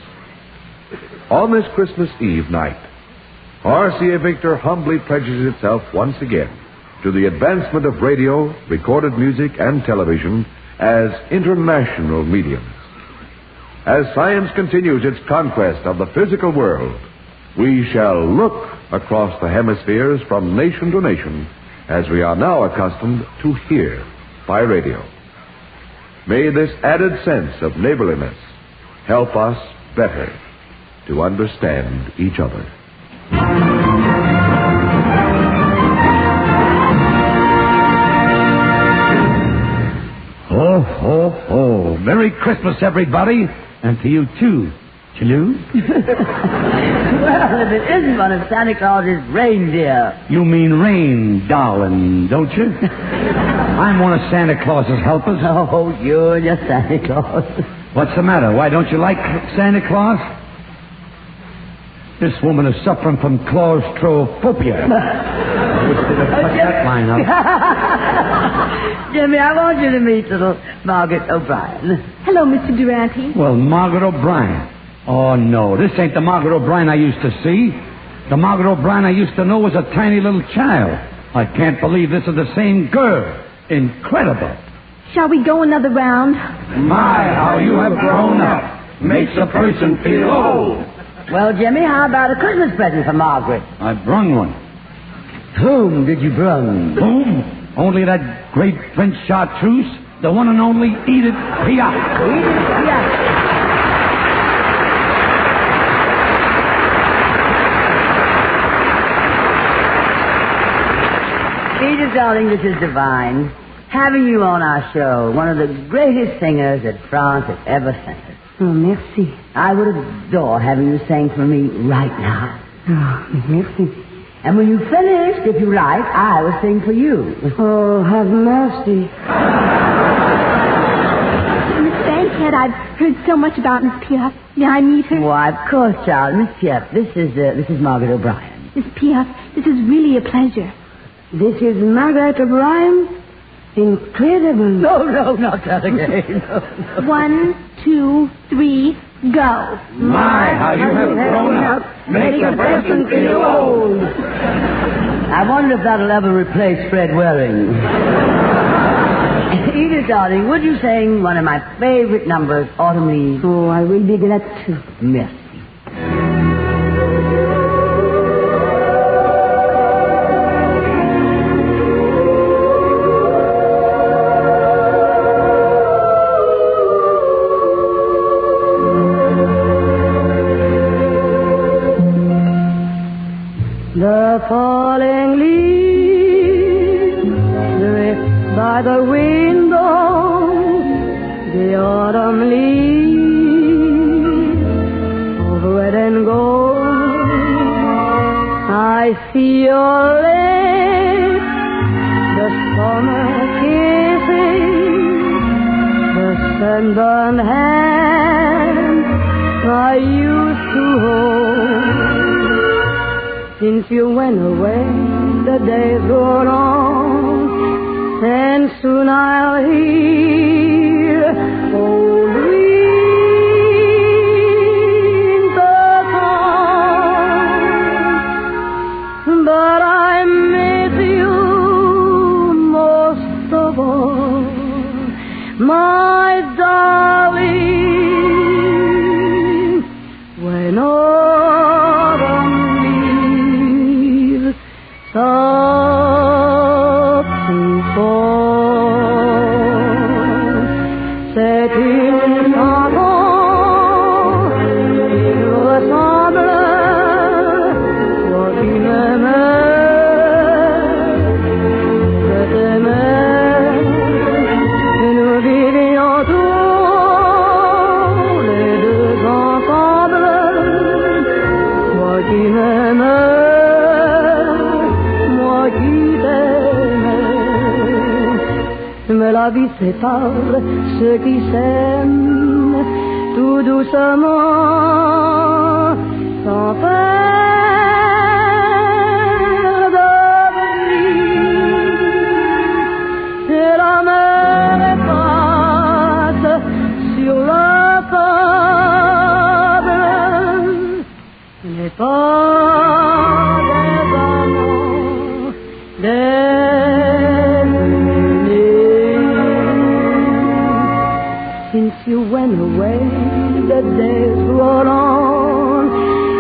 On this Christmas Eve night, RCA Victor humbly pledges itself once again to the advancement of radio, recorded music, and television as international mediums. As science continues its conquest of the physical world, we shall look across the hemispheres from nation to nation as we are now accustomed to hear by radio. May this added sense of neighborliness help us better to understand each other. Ho, ho, ho. Merry Christmas, everybody. And to you, too. Chiloo? Well, if it isn't one of Santa Claus's reindeer. You mean rain, darling, don't you? I'm one of Santa Claus's helpers. Oh, you and your Santa Claus. What's the matter? Why, don't you like Santa Claus? This woman is suffering from claustrophobia. I wish they'd have cut that line up. Jimmy, I want you to meet little Margaret O'Brien. Hello, Mr. Durante. Well, Margaret O'Brien. Oh, no, this ain't the Margaret O'Brien I used to see. The Margaret O'Brien I used to know was a tiny little child. I can't believe this is the same girl. Incredible. Shall we go another round? My, how you have grown up. Makes a person feel old. Well, Jimmy, how about a Christmas present for Margaret? I brung one. Whom did you bring? Whom? Only that great French chartreuse, the one and only Edith Piaf. Edith Piaf. Edith, darling, this is divine. Having you on our show, one of the greatest singers that France has ever sent us. Oh, merci. I would adore having you sing for me right now. Oh, merci. And when you finished, if you like, I will sing for you. Oh, have mercy. Miss Bankhead, I've heard so much about Miss Piaf. May I meet her? Why, of course, child. Miss Piaf, this is Margaret O'Brien. Miss Piaf, this is really a pleasure. This is Margaret O'Brien? Incredible. No, not that again. No. 1, 2, 3, go. My, how you have grown up. Make a person feel old. I wonder if that'll ever replace Fred Waring. Edith, darling, would you sing one of my favorite numbers, Autumn Leaves? Oh, I will be glad to. Merci. The falling leaves drift by the window, the autumn leaves of red and gold. I see your lips, the summer kisses, the sunburned hand I used to hold. Since you went away, the days go on, and soon I'll hear old winter song. But I miss you most of all, my darling, when softly fall, setting autumn into a summer, walking a mer, une vie autour. mais la vie sépare ceux qui s'aiment tout doucement, sans faire d'oubli. Et la mer passe sur la table, n'est pas des amants, since you went away, the days roll on,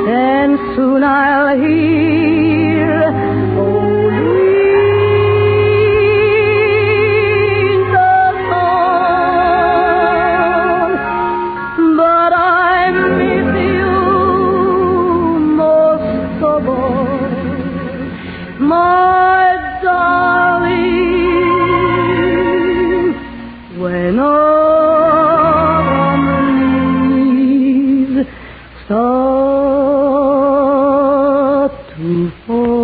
and soon I'll hear only the song. But I miss you most of all, my darling, when start to fall.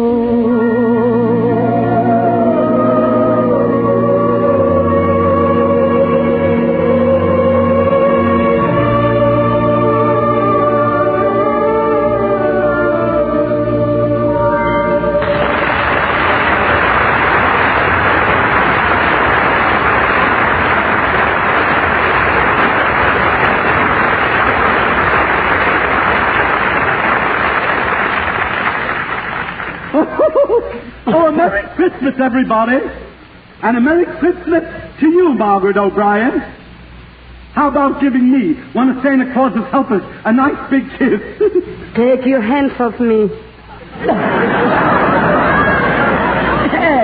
Oh, a Merry Christmas, everybody. And a Merry Christmas to you, Margaret O'Brien. How about giving me, one of Santa Claus's helpers, a nice big kiss? Take your hands off me.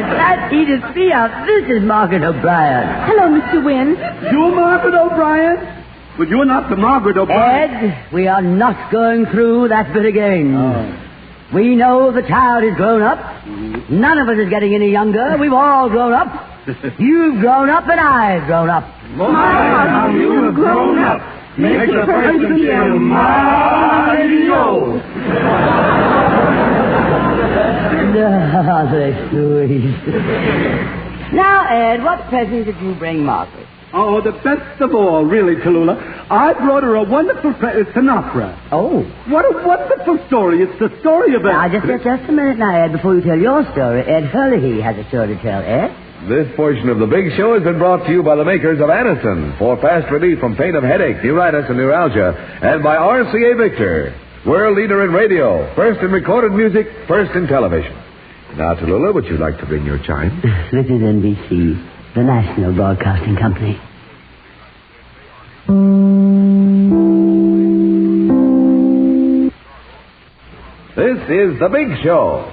Glad to see you. This is Margaret O'Brien. Hello, Mr. Wynne. You're Margaret O'Brien? But you're not the Margaret O'Brien. Ed, we are not going through that bit again. Oh. We know the child is grown up. None of us is getting any younger. We've all grown up. You've grown up and I've grown up. My, how you've grown up. Makes a person feel mighty old. They're sweet. Now, Ed, what present did you bring Margaret? Oh, the best of all, really, Tallulah. I brought her a wonderful it's an opera. Oh. What a wonderful story. It's the story of Now, just a minute now, Ed, before you tell your story. Ed Hurley has a story to tell, Ed. This portion of the big show has been brought to you by the makers of Anacin for fast relief from pain of headache, neuritis, and neuralgia, and by RCA Victor, world leader in radio, first in recorded music, first in television. Now, Tallulah, would you like to ring your chime? This is NBC, the National Broadcasting Company. This is the big show.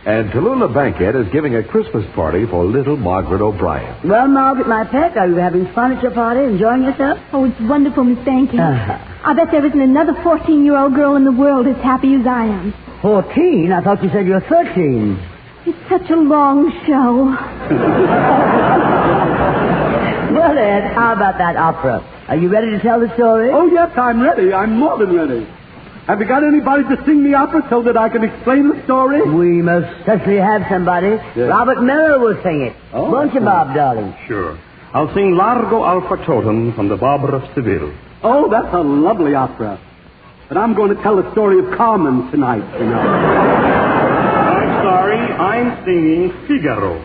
And Tallulah Bankhead is giving a Christmas party for little Margaret O'Brien. Well, Margaret, my pet, are you having fun at your party, enjoying yourself? Oh, it's wonderful, Miss Bankhead. I bet there isn't another 14-year-old girl in the world as happy as I am. 14? I thought you said you were 13. It's such a long show. Well, Ed, how about that opera? Are you ready to tell the story? Oh, yes, I'm ready. I'm more than ready. Have you got anybody to sing the opera so that I can explain the story? We most certainly have somebody. Yes. Robert Merrill will sing it. Oh. Won't you, Bob, darling? Sure. I'll sing Largo al Factotum from the Barber of Seville. Oh, that's a lovely opera. But I'm going to tell the story of Carmen tonight, you know. I'm sorry, I'm singing Figaro.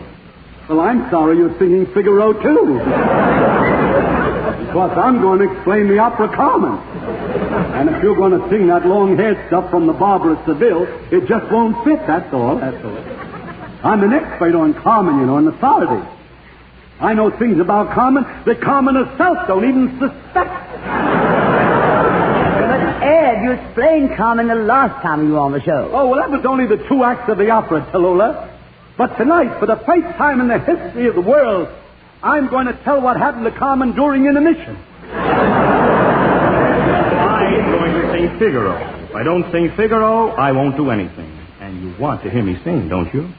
Well, I'm sorry you're singing Figaro, too. Because I'm going to explain the opera Carmen. And if you're going to sing that long-haired stuff from the Barber of Seville, it just won't fit, that's all. That's all. I'm an expert on Carmen, you know, an authority. I know things about Carmen that Carmen herself don't even suspect. But, Ed, you explained Carmen the last time you were on the show. Oh, well, that was only the 2 acts of the opera, Tallulah. But tonight, for the first time in the history of the world, I'm going to tell what happened to Carmen during intermission. I'm going to sing Figaro. If I don't sing Figaro, I won't do anything. And you want to hear me sing, don't you?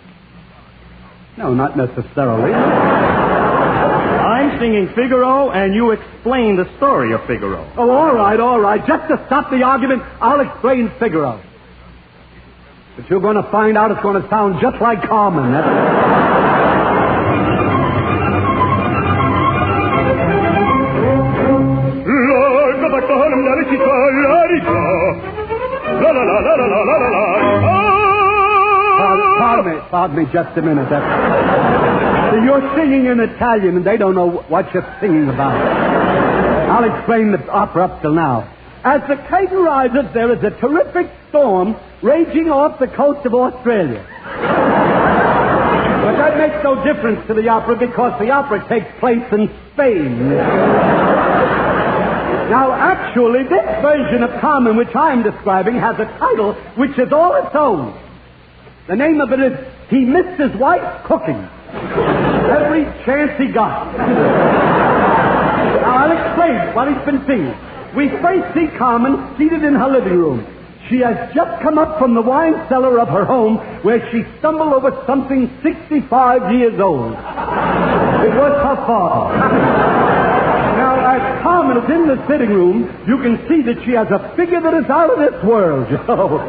No, not necessarily. I'm singing Figaro, and you explain the story of Figaro. Oh, all right. Just to stop the argument, I'll explain Figaro. But you're going to find out it's going to sound just like Carmen. That's... pardon me just a minute. See, you're singing in Italian, and they don't know what you're singing about. I'll explain the opera up till now. As the curtain rises, there is a terrific storm raging off the coast of Australia. But that makes no difference to the opera because the opera takes place in Spain. Now, actually, this version of Carmen, which I'm describing, has a title which is all its own. The name of it is He Missed His Wife Cooking. Every chance he got. Now, I'll explain what he's been singing. We first see Carmen seated in her living room. She has just come up from the wine cellar of her home where she stumbled over something 65 years old. It was her father. Now, as Carmen is in the sitting room, you can see that she has a figure that is out of this world, you know.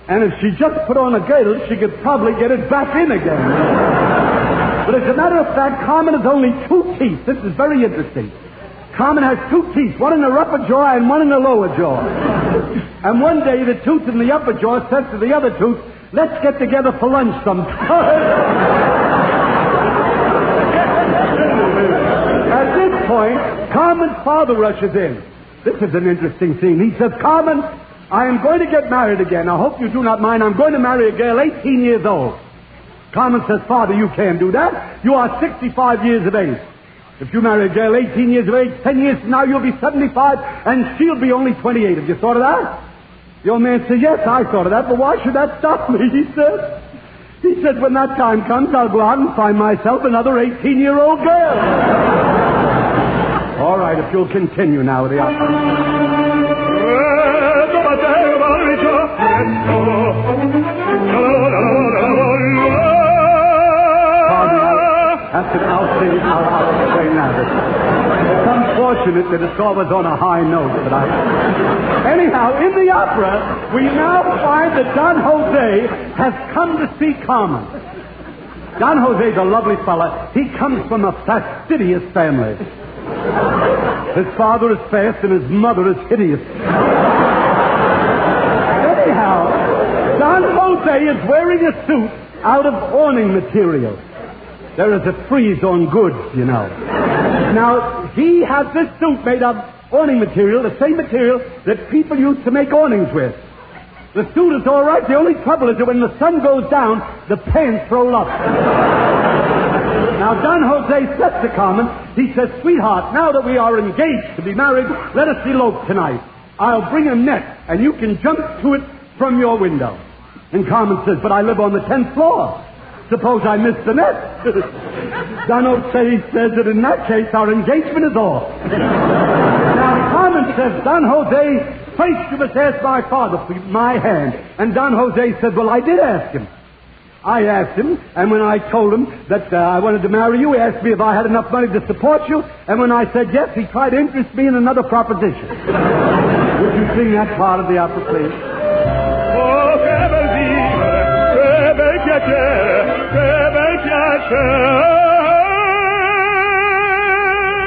And if she just put on a girdle, she could probably get it back in again. But as a matter of fact, Carmen has only 2 teeth. This is very interesting. Carmen has 2 teeth, one in her upper jaw and one in her lower jaw. And one day the tooth in the upper jaw says to the other tooth, let's get together for lunch sometime. At this point, Carmen's father rushes in. This is an interesting scene. He says, Carmen, I am going to get married again. I hope you do not mind. I'm going to marry a girl 18 years old. Carmen says, Father, you can't do that. You are 65 years of age. If you marry a girl 18 years of age, 10 years from now you'll be 75, and she'll be only 28. Have you thought of that? The old man said, yes, I thought of that, but why should that stop me, he said. He said, when that time comes, I'll go out and find myself another 18-year-old girl. All right, if you'll continue now with the opera. I'll explain that. It's unfortunate that it's always on a high note, but Anyhow, in the opera, we now find that Don Jose has come to see Carmen. Don Jose's a lovely fella. He comes from a fastidious family. His father is fast and his mother is hideous. Anyhow, Don Jose is wearing a suit out of awning material. There is a freeze on goods, you know. Now, he has this suit made of awning material, the same material that people used to make awnings with. The suit is all right. The only trouble is that when the sun goes down, the pants roll up. Now, Don Jose says to Carmen, he says, sweetheart, now that we are engaged to be married, let us elope tonight. I'll bring a net, and you can jump to it from your window. And Carmen says, but I live on the 10th floor. Suppose I miss the net. Don Jose says that in that case, our engagement is off. Now, Carmen says, Don Jose, first you must ask my father for my hand. And Don Jose said, well, I did ask him. I asked him, and when I told him that I wanted to marry you, he asked me if I had enough money to support you, and when I said yes, he tried to interest me in another proposition. Would you sing that part of the opera, please?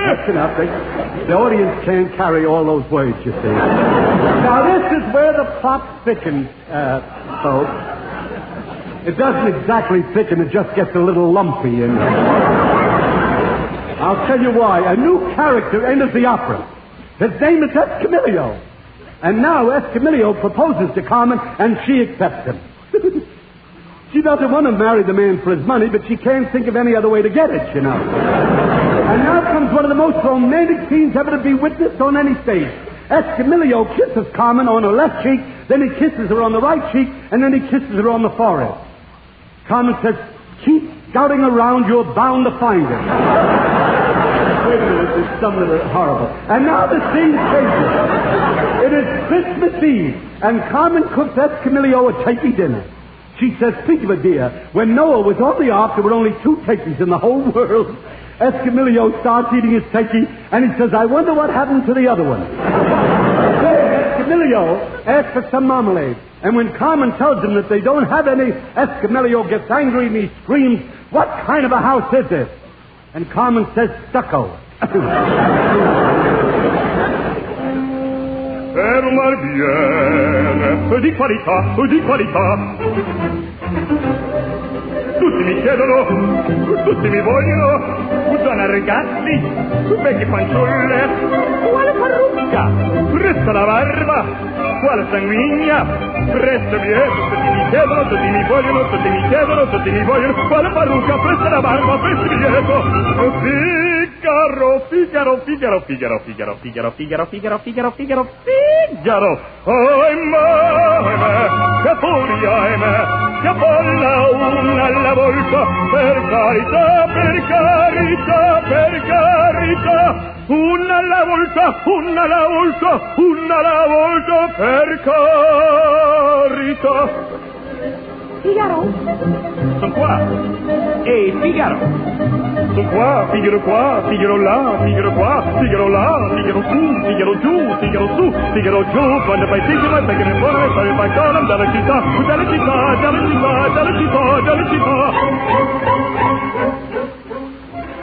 That's enough. The audience can't carry all those words, you see. Now, this is where the plot thickens, folks. It doesn't exactly thicken, it just gets a little lumpy. And I'll tell you why. A new character enters the opera. His name is Escamillo. And now Escamillo proposes to Carmen, and she accepts him. She doesn't want to marry the man for his money, but she can't think of any other way to get it, you know. And now comes one of the most romantic scenes ever to be witnessed on any stage. Escamillo kisses Carmen on her left cheek, then he kisses her on the right cheek, and then he kisses her on the forehead. Carmen says, keep scouting around, you're bound to find it. Wait a minute, there's something horrible. And now the scene changes. It is Christmas Eve, and Carmen cooks Escamillo a turkey dinner. She says, think of it, dear. When Noah was on the ark, there were only 2 turkeys in the whole world. Escamillo starts eating his turkey, and he says, I wonder what happened to the other one. Escamillo asks for some marmalade. And when Carmen tells him that they don't have any, Escamillo gets angry and he screams, what kind of a house is this? And Carmen says, stucco. Per un barbiere di qualità. tutti mi chiedono, tutti mi vogliono. Buongiorno ragazzi, vecchie fanciulle, quale parrucca, presto la barba, quale sanguigna, presto via, tutti mi chiedono, tutti mi vogliono, tutti mi chiedono, tutti mi vogliono, quale parrucca, presto la barba, presto via. Figaro, Figaro, Figaro, Figaro, Figaro, Figaro, Figaro, Figaro, Figaro, Figaro. Che furia, che folla una alla volta, per carità, per carità, per carità, una alla volta, una alla volta, una alla volta, per carità. Figaro? Sono qua. Ehi, Figaro. Sono qua, Figaro là, Figaro qua, Figaro là, Figaro su, Figaro giù, Figaro su, Figaro giù, quando fai sigla, perché ne fuori, fai il balcone, dalla città, dalla città, dalla città, dalla città, dalla città.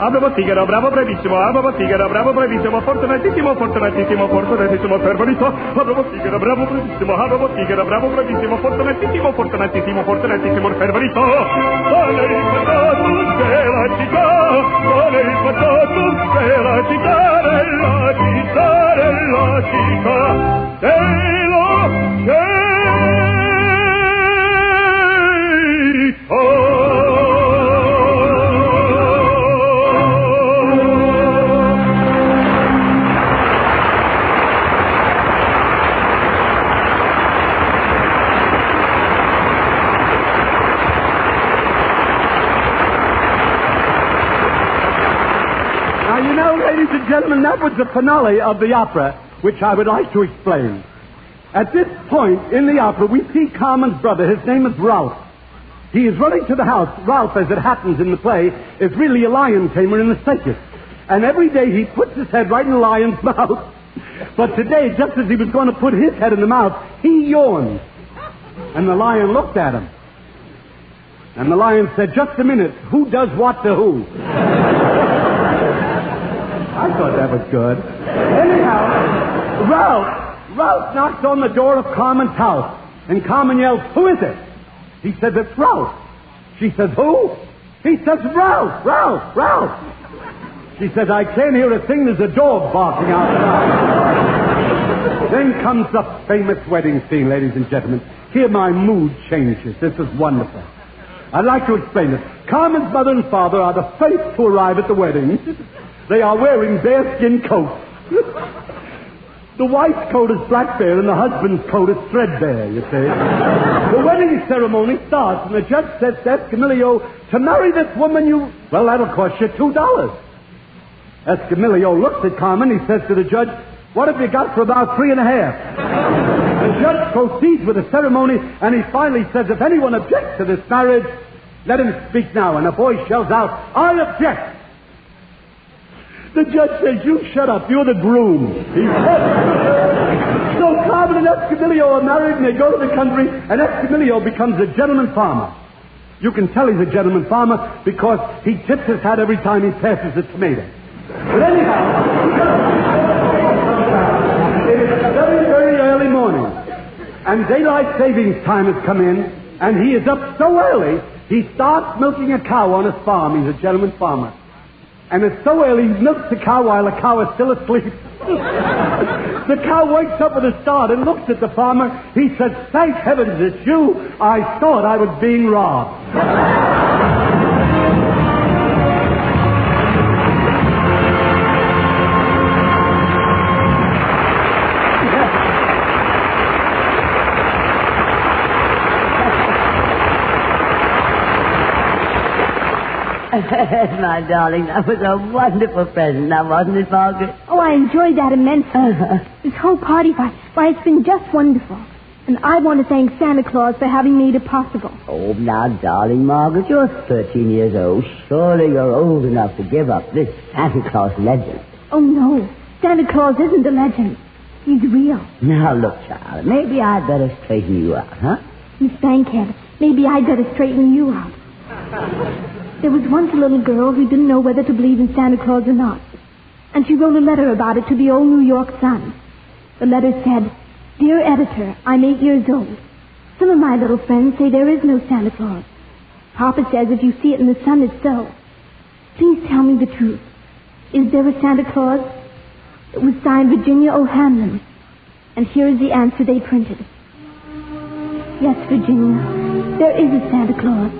Bravo Figaro, bravo bravissimo, bravo Figaro, bravo bravissimo, fortunatissimo, fortunatissimo, fortunatissimo, fervorito. Bravo Figaro, bravo bravissimo, bravo Figaro, bravo bravissimo, fortunatissimo, fortunatissimo, fortunatissimo, fervorito. Vale il patato della città, vale il patato della città, della città, della città, della città. Ladies and gentlemen, that was the finale of the opera, which I would like to explain. At this point in the opera, we see Carmen's brother. His name is Ralph. He is running to the house. Ralph, as it happens in the play, is really a lion tamer in the circus. And every day he puts his head right in the lion's mouth. But today, just as he was going to put his head in the mouth, he yawned. And the lion looked at him. And the lion said, "Just a minute, who does what to who?" I thought that was good. Anyhow, Ralph knocks on the door of Carmen's house. And Carmen yells, "Who is it?" He says, "It's Ralph." She says, "Who?" He says, "Ralph, Ralph, Ralph." She says, "I can't hear a thing. There's a dog barking outside." Then comes the famous wedding scene, ladies and gentlemen. Here my mood changes. This is wonderful. I'd like to explain it. Carmen's mother and father are the first to arrive at the wedding. They are wearing bearskin coats. The wife's coat is black bear and the husband's coat is threadbare, you see. The wedding ceremony starts and the judge says to Escamillo, "To marry this woman well, that'll cost you $2. Escamillo looks at Carmen. He says to the judge, "What have you got for about 3.5? The judge proceeds with the ceremony and he finally says, "If anyone objects to this marriage, let him speak now." And the boy shells out, "I object." The judge says, "You shut up. You're the groom." So Carmen and Escamillo are married and they go to the country and Escamillo becomes a gentleman farmer. You can tell he's a gentleman farmer because he tips his hat every time he passes a tomato. But anyhow, it is very, very early morning and daylight savings time has come in and he is up so early he starts milking a cow on his farm. He's a gentleman farmer. And it's so early, he milks the cow while the cow is still asleep. The cow wakes up with a start and looks at the farmer. He says, "Thank heavens it's you. I thought I was being robbed." My darling, that was a wonderful present, now wasn't it, Margaret? Oh, I enjoyed that immensely. This whole party, why, it's been just wonderful. And I want to thank Santa Claus for having made it possible. Oh, now, darling Margaret, you're 13 years old. Surely you're old enough to give up this Santa Claus legend. Oh, no. Santa Claus isn't a legend. He's real. Now, look, child, maybe I'd better straighten you out, huh? Miss Bankhead, maybe I'd better straighten you out. There was once a little girl who didn't know whether to believe in Santa Claus or not. And she wrote a letter about it to the old New York Sun. The letter said, "Dear editor, I'm 8 years old. Some of my little friends say there is no Santa Claus. Papa says if you see it in the sun, it's so. Please tell me the truth. Is there a Santa Claus? It was signed Virginia O'Hanlon. And here is the answer they printed. Yes, Virginia, there is a Santa Claus.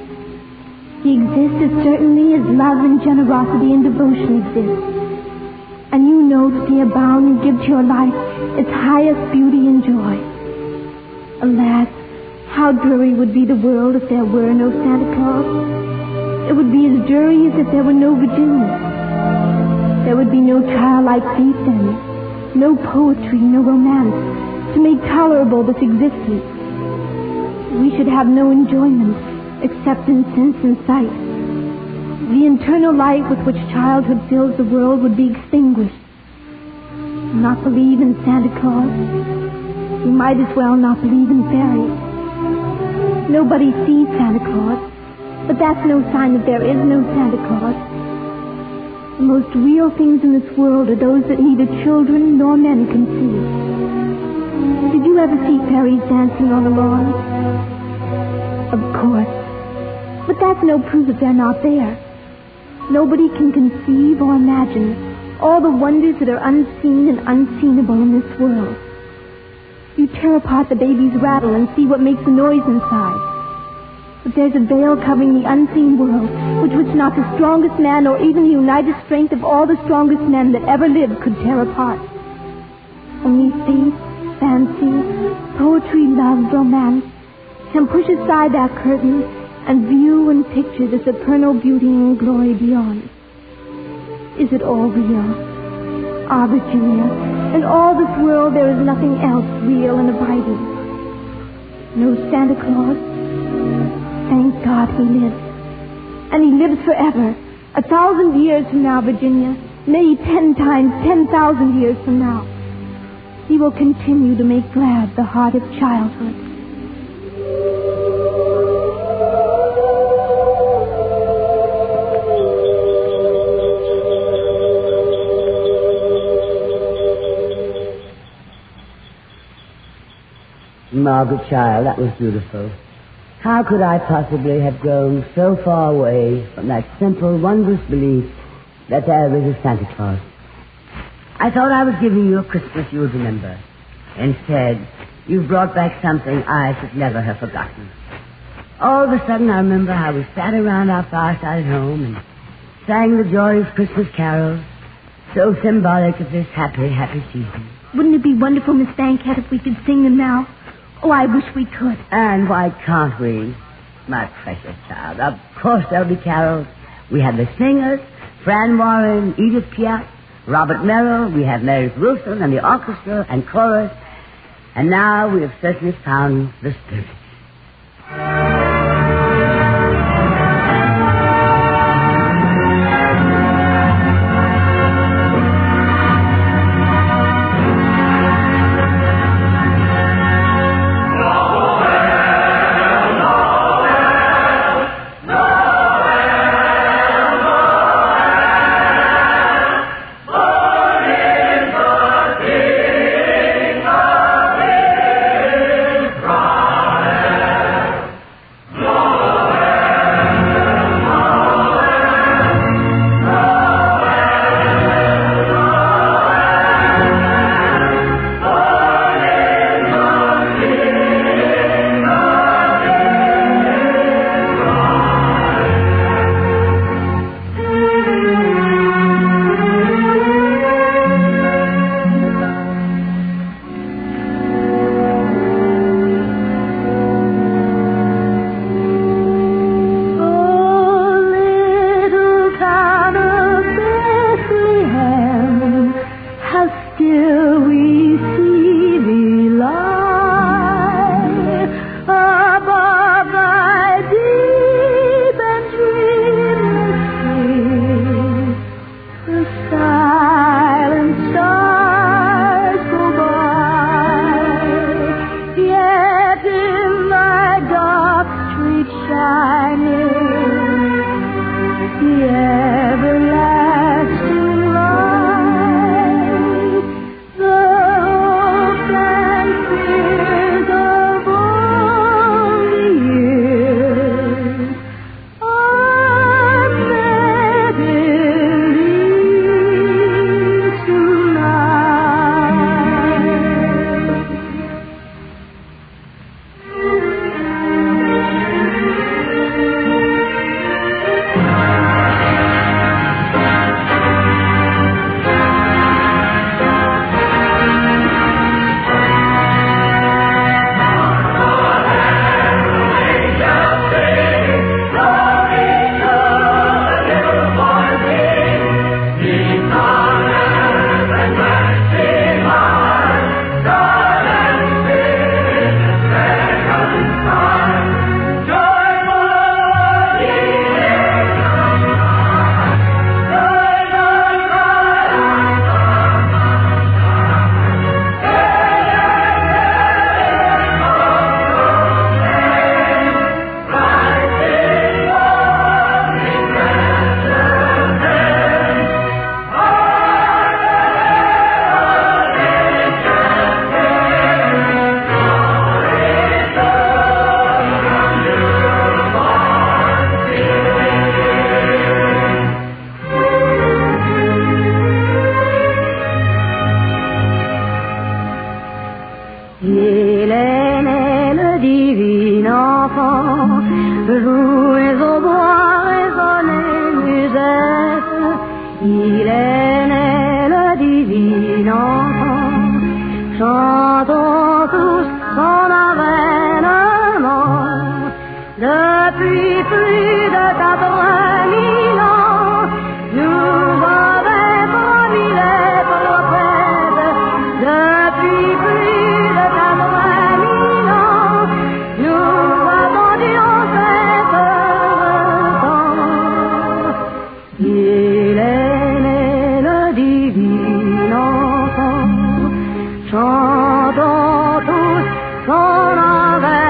He exists as certainly as love and generosity and devotion exist. And you know that they abound and give to your life its highest beauty and joy. Alas, how dreary would be the world if there were no Santa Claus. It would be as dreary as if there were no Virginia. There would be no childlike faith then, no poetry, no romance, to make tolerable this existence. We should have no enjoyment except in sense and sight. The eternal light with which childhood fills the world would be extinguished. Not believe in Santa Claus? You might as well not believe in fairies. Nobody sees Santa Claus, but that's no sign that there is no Santa Claus. The most real things in this world are those that neither children nor men can see. Did you ever see fairies dancing on the lawn? Of course. But that's no proof that they're not there. Nobody can conceive or imagine all the wonders that are unseen and unseenable in this world. You tear apart the baby's rattle and see what makes the noise inside. But there's a veil covering the unseen world, which not the strongest man or even the united strength of all the strongest men that ever lived could tear apart. Only faith, fancy, poetry, love, romance can push aside that curtain and view and picture the supernal beauty and glory beyond. Is it all real? Ah, Virginia, in all this world there is nothing else real and abiding. No Santa Claus. Thank God he lives. And he lives forever. 1,000 years from now, Virginia. Maybe 10 times 10,000 years from now. He will continue to make glad the heart of childhood. Margaret, child, that was beautiful. How could I possibly have grown so far away from that simple, wondrous belief that there is a Santa Claus? I thought I was giving you a Christmas you would remember. Instead, you've brought back something I should never have forgotten. All of a sudden, I remember how we sat around our fireside at home and sang the joyous Christmas carols, so symbolic of this happy, happy season. Wouldn't it be wonderful, Miss Bankhead, if we could sing them now? Oh, I wish we could. And why can't we? My precious child. Of course there'll be carols. We have the singers, Fran Warren, Edith Piaf, Robert Merrill. We have Mary Wilson and the orchestra and chorus. And now we have certainly found the spirit. Christ. en el divino, chantons tous son avènement, depuis plus de 80 000 ans, nous avait promis les prophètes, depuis plus de 80 000 ans, nous attendions cet temps. Il est né le divin enfant, chantons tous son avènement.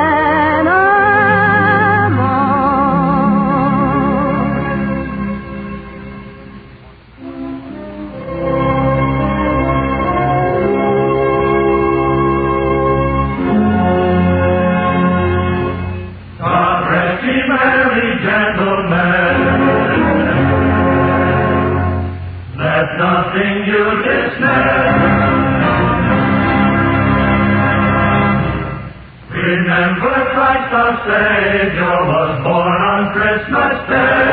God rest ye merry gentlemen, let nothing you dismay. Remember Christ our Savior was born on Christmas Day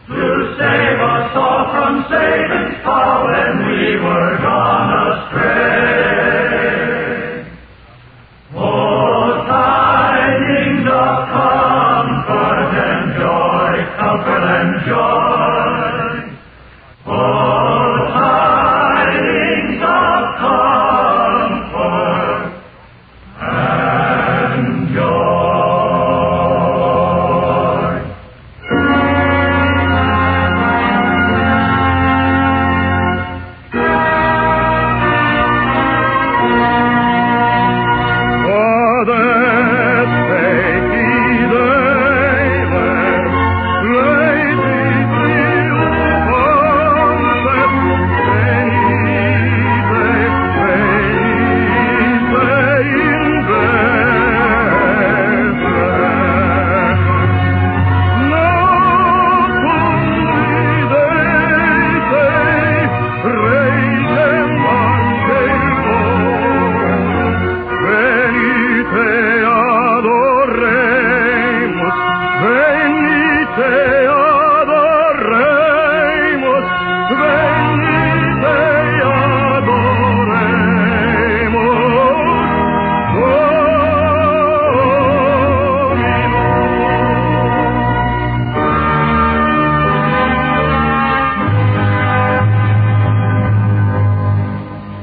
to save us all from Satan's power when we were gone astray. Oh, tidings of comfort and joy, comfort and joy. Oh, tidings of comfort and joy.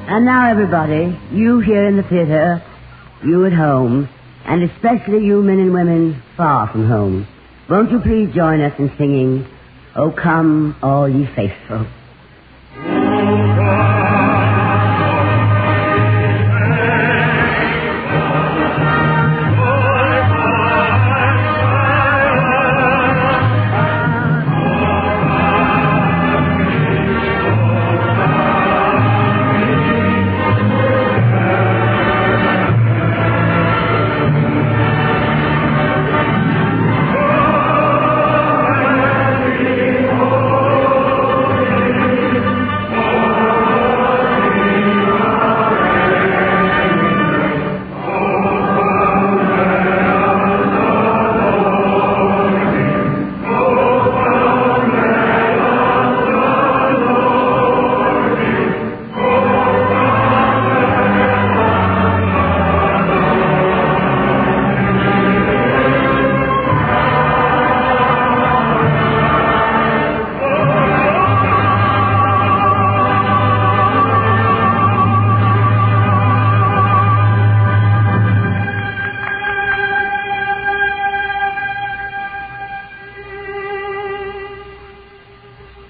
And now, everybody, you here in the theater, you at home, and especially you men and women far from home, won't you please join us in singing, "O Come, All Ye Faithful"?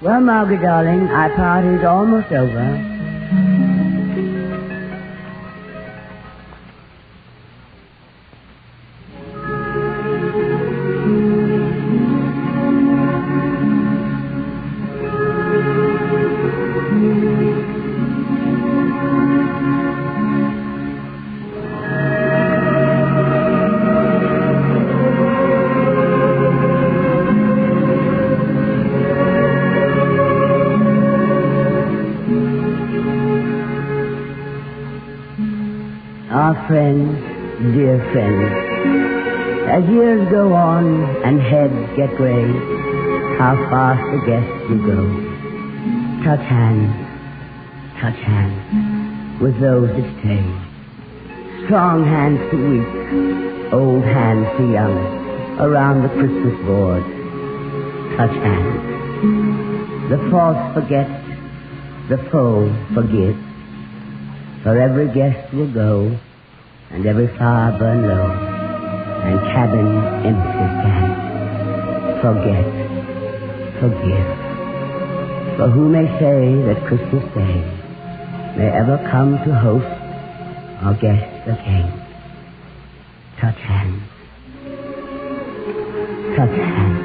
Well, Margaret, darling, our party is almost over. Our friends, dear friends, as years go on and heads get gray, how fast the guests will go. Touch hands with those that stay. Strong hands to weak, old hands to young, around the Christmas board. Touch hands. The false forget, the foe forgive. For every guest will go, and every fire burn low, and cabin empty stand. Forget, forgive. For who may say that Christmas Day may ever come to host our guest the King? Touch hands. Touch hands.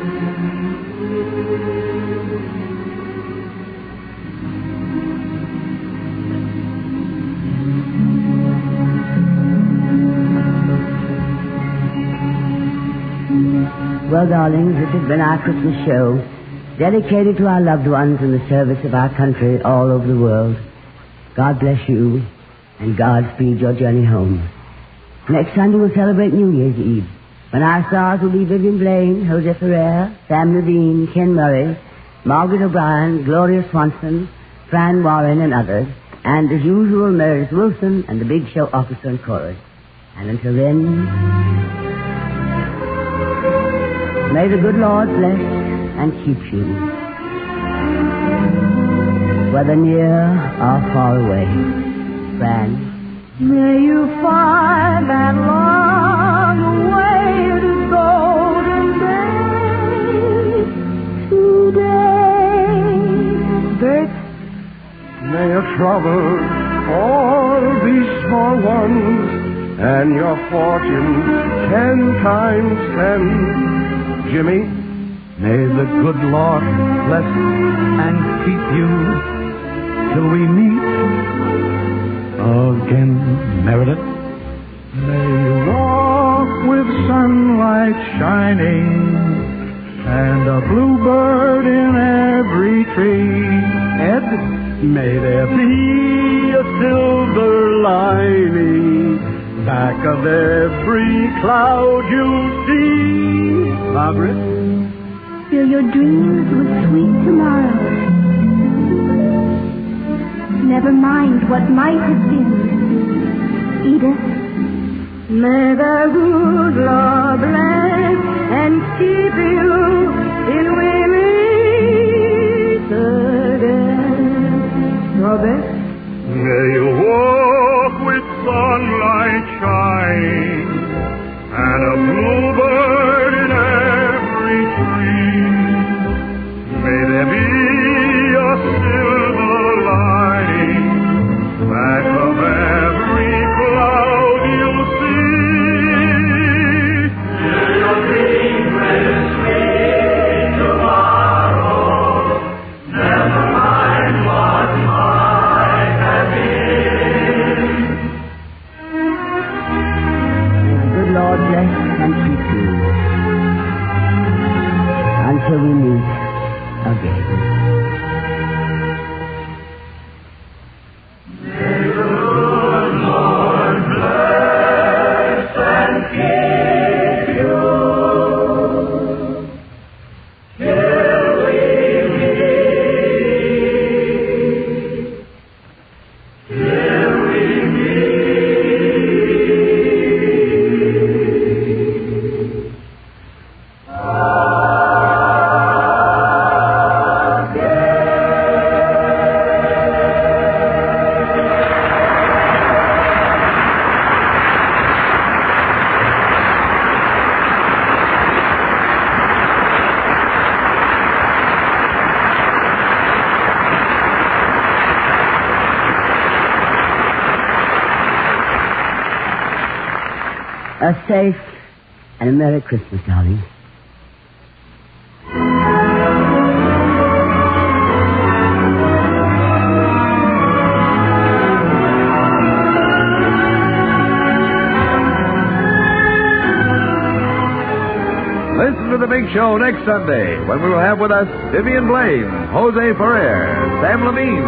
Well, darlings, this has been our Christmas show, dedicated to our loved ones in the service of our country all over the world. God bless you, and God speed your journey home. Next Sunday we'll celebrate New Year's Eve, when our stars will be Vivian Blaine, Jose Ferrer, Sam Levine, Ken Murray, Margaret O'Brien, Gloria Swanson, Fran Warren, and others, and as usual, Meredith Wilson and the Big Show Orchestra and Chorus. And until then, may the good Lord bless and keep you, whether near or far away. Fran. May you find that long-awaited golden day today. Bert. May your troubles all be small ones, and your fortune 10 times 10. Jimmy, May the good Lord bless and keep you till we meet again. Meredith. May you walk with sunlight shining and a bluebird in every tree. Ed. May there be a silver lining back of every cloud you see. Margaret. Fill your dreams with sweet tomorrows. Never mind what might have been. Edith. May the good Lord bless and keep you till we meet again. Robert. May you walk with sunlight shining and a bluebird in every tree. May there be a silver lining back of every cloud you see. May your dreams with sweet tomorrow. Never mind what might have been. Good Lord bless and keep you until we meet again. A safe and a Merry Christmas, darling. Listen to The Big Show next Sunday, when we will have with us Vivian Blaine, Jose Ferrer, Sam Levine,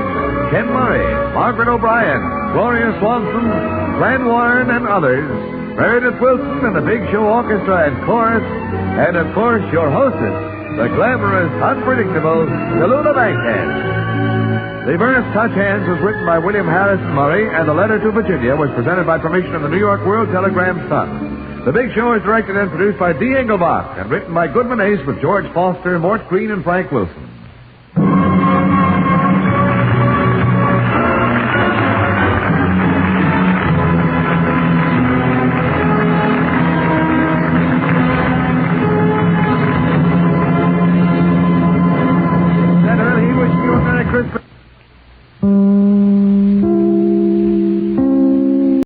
Ken Murray, Margaret O'Brien, Gloria Swanson, Fran Warren, and others, Meredith Wilson and the Big Show Orchestra and Chorus, and of course your hostess, the glamorous, unpredictable Tallulah Bankhead. The Ernest Touch Hands was written by William Harrison Murray, and the letter to Virginia was presented by permission of the New York World Telegram Sun. The Big Show is directed and produced by D. Engelbach and written by Goodman Ace with George Foster, Mort Green, and Frank Wilson.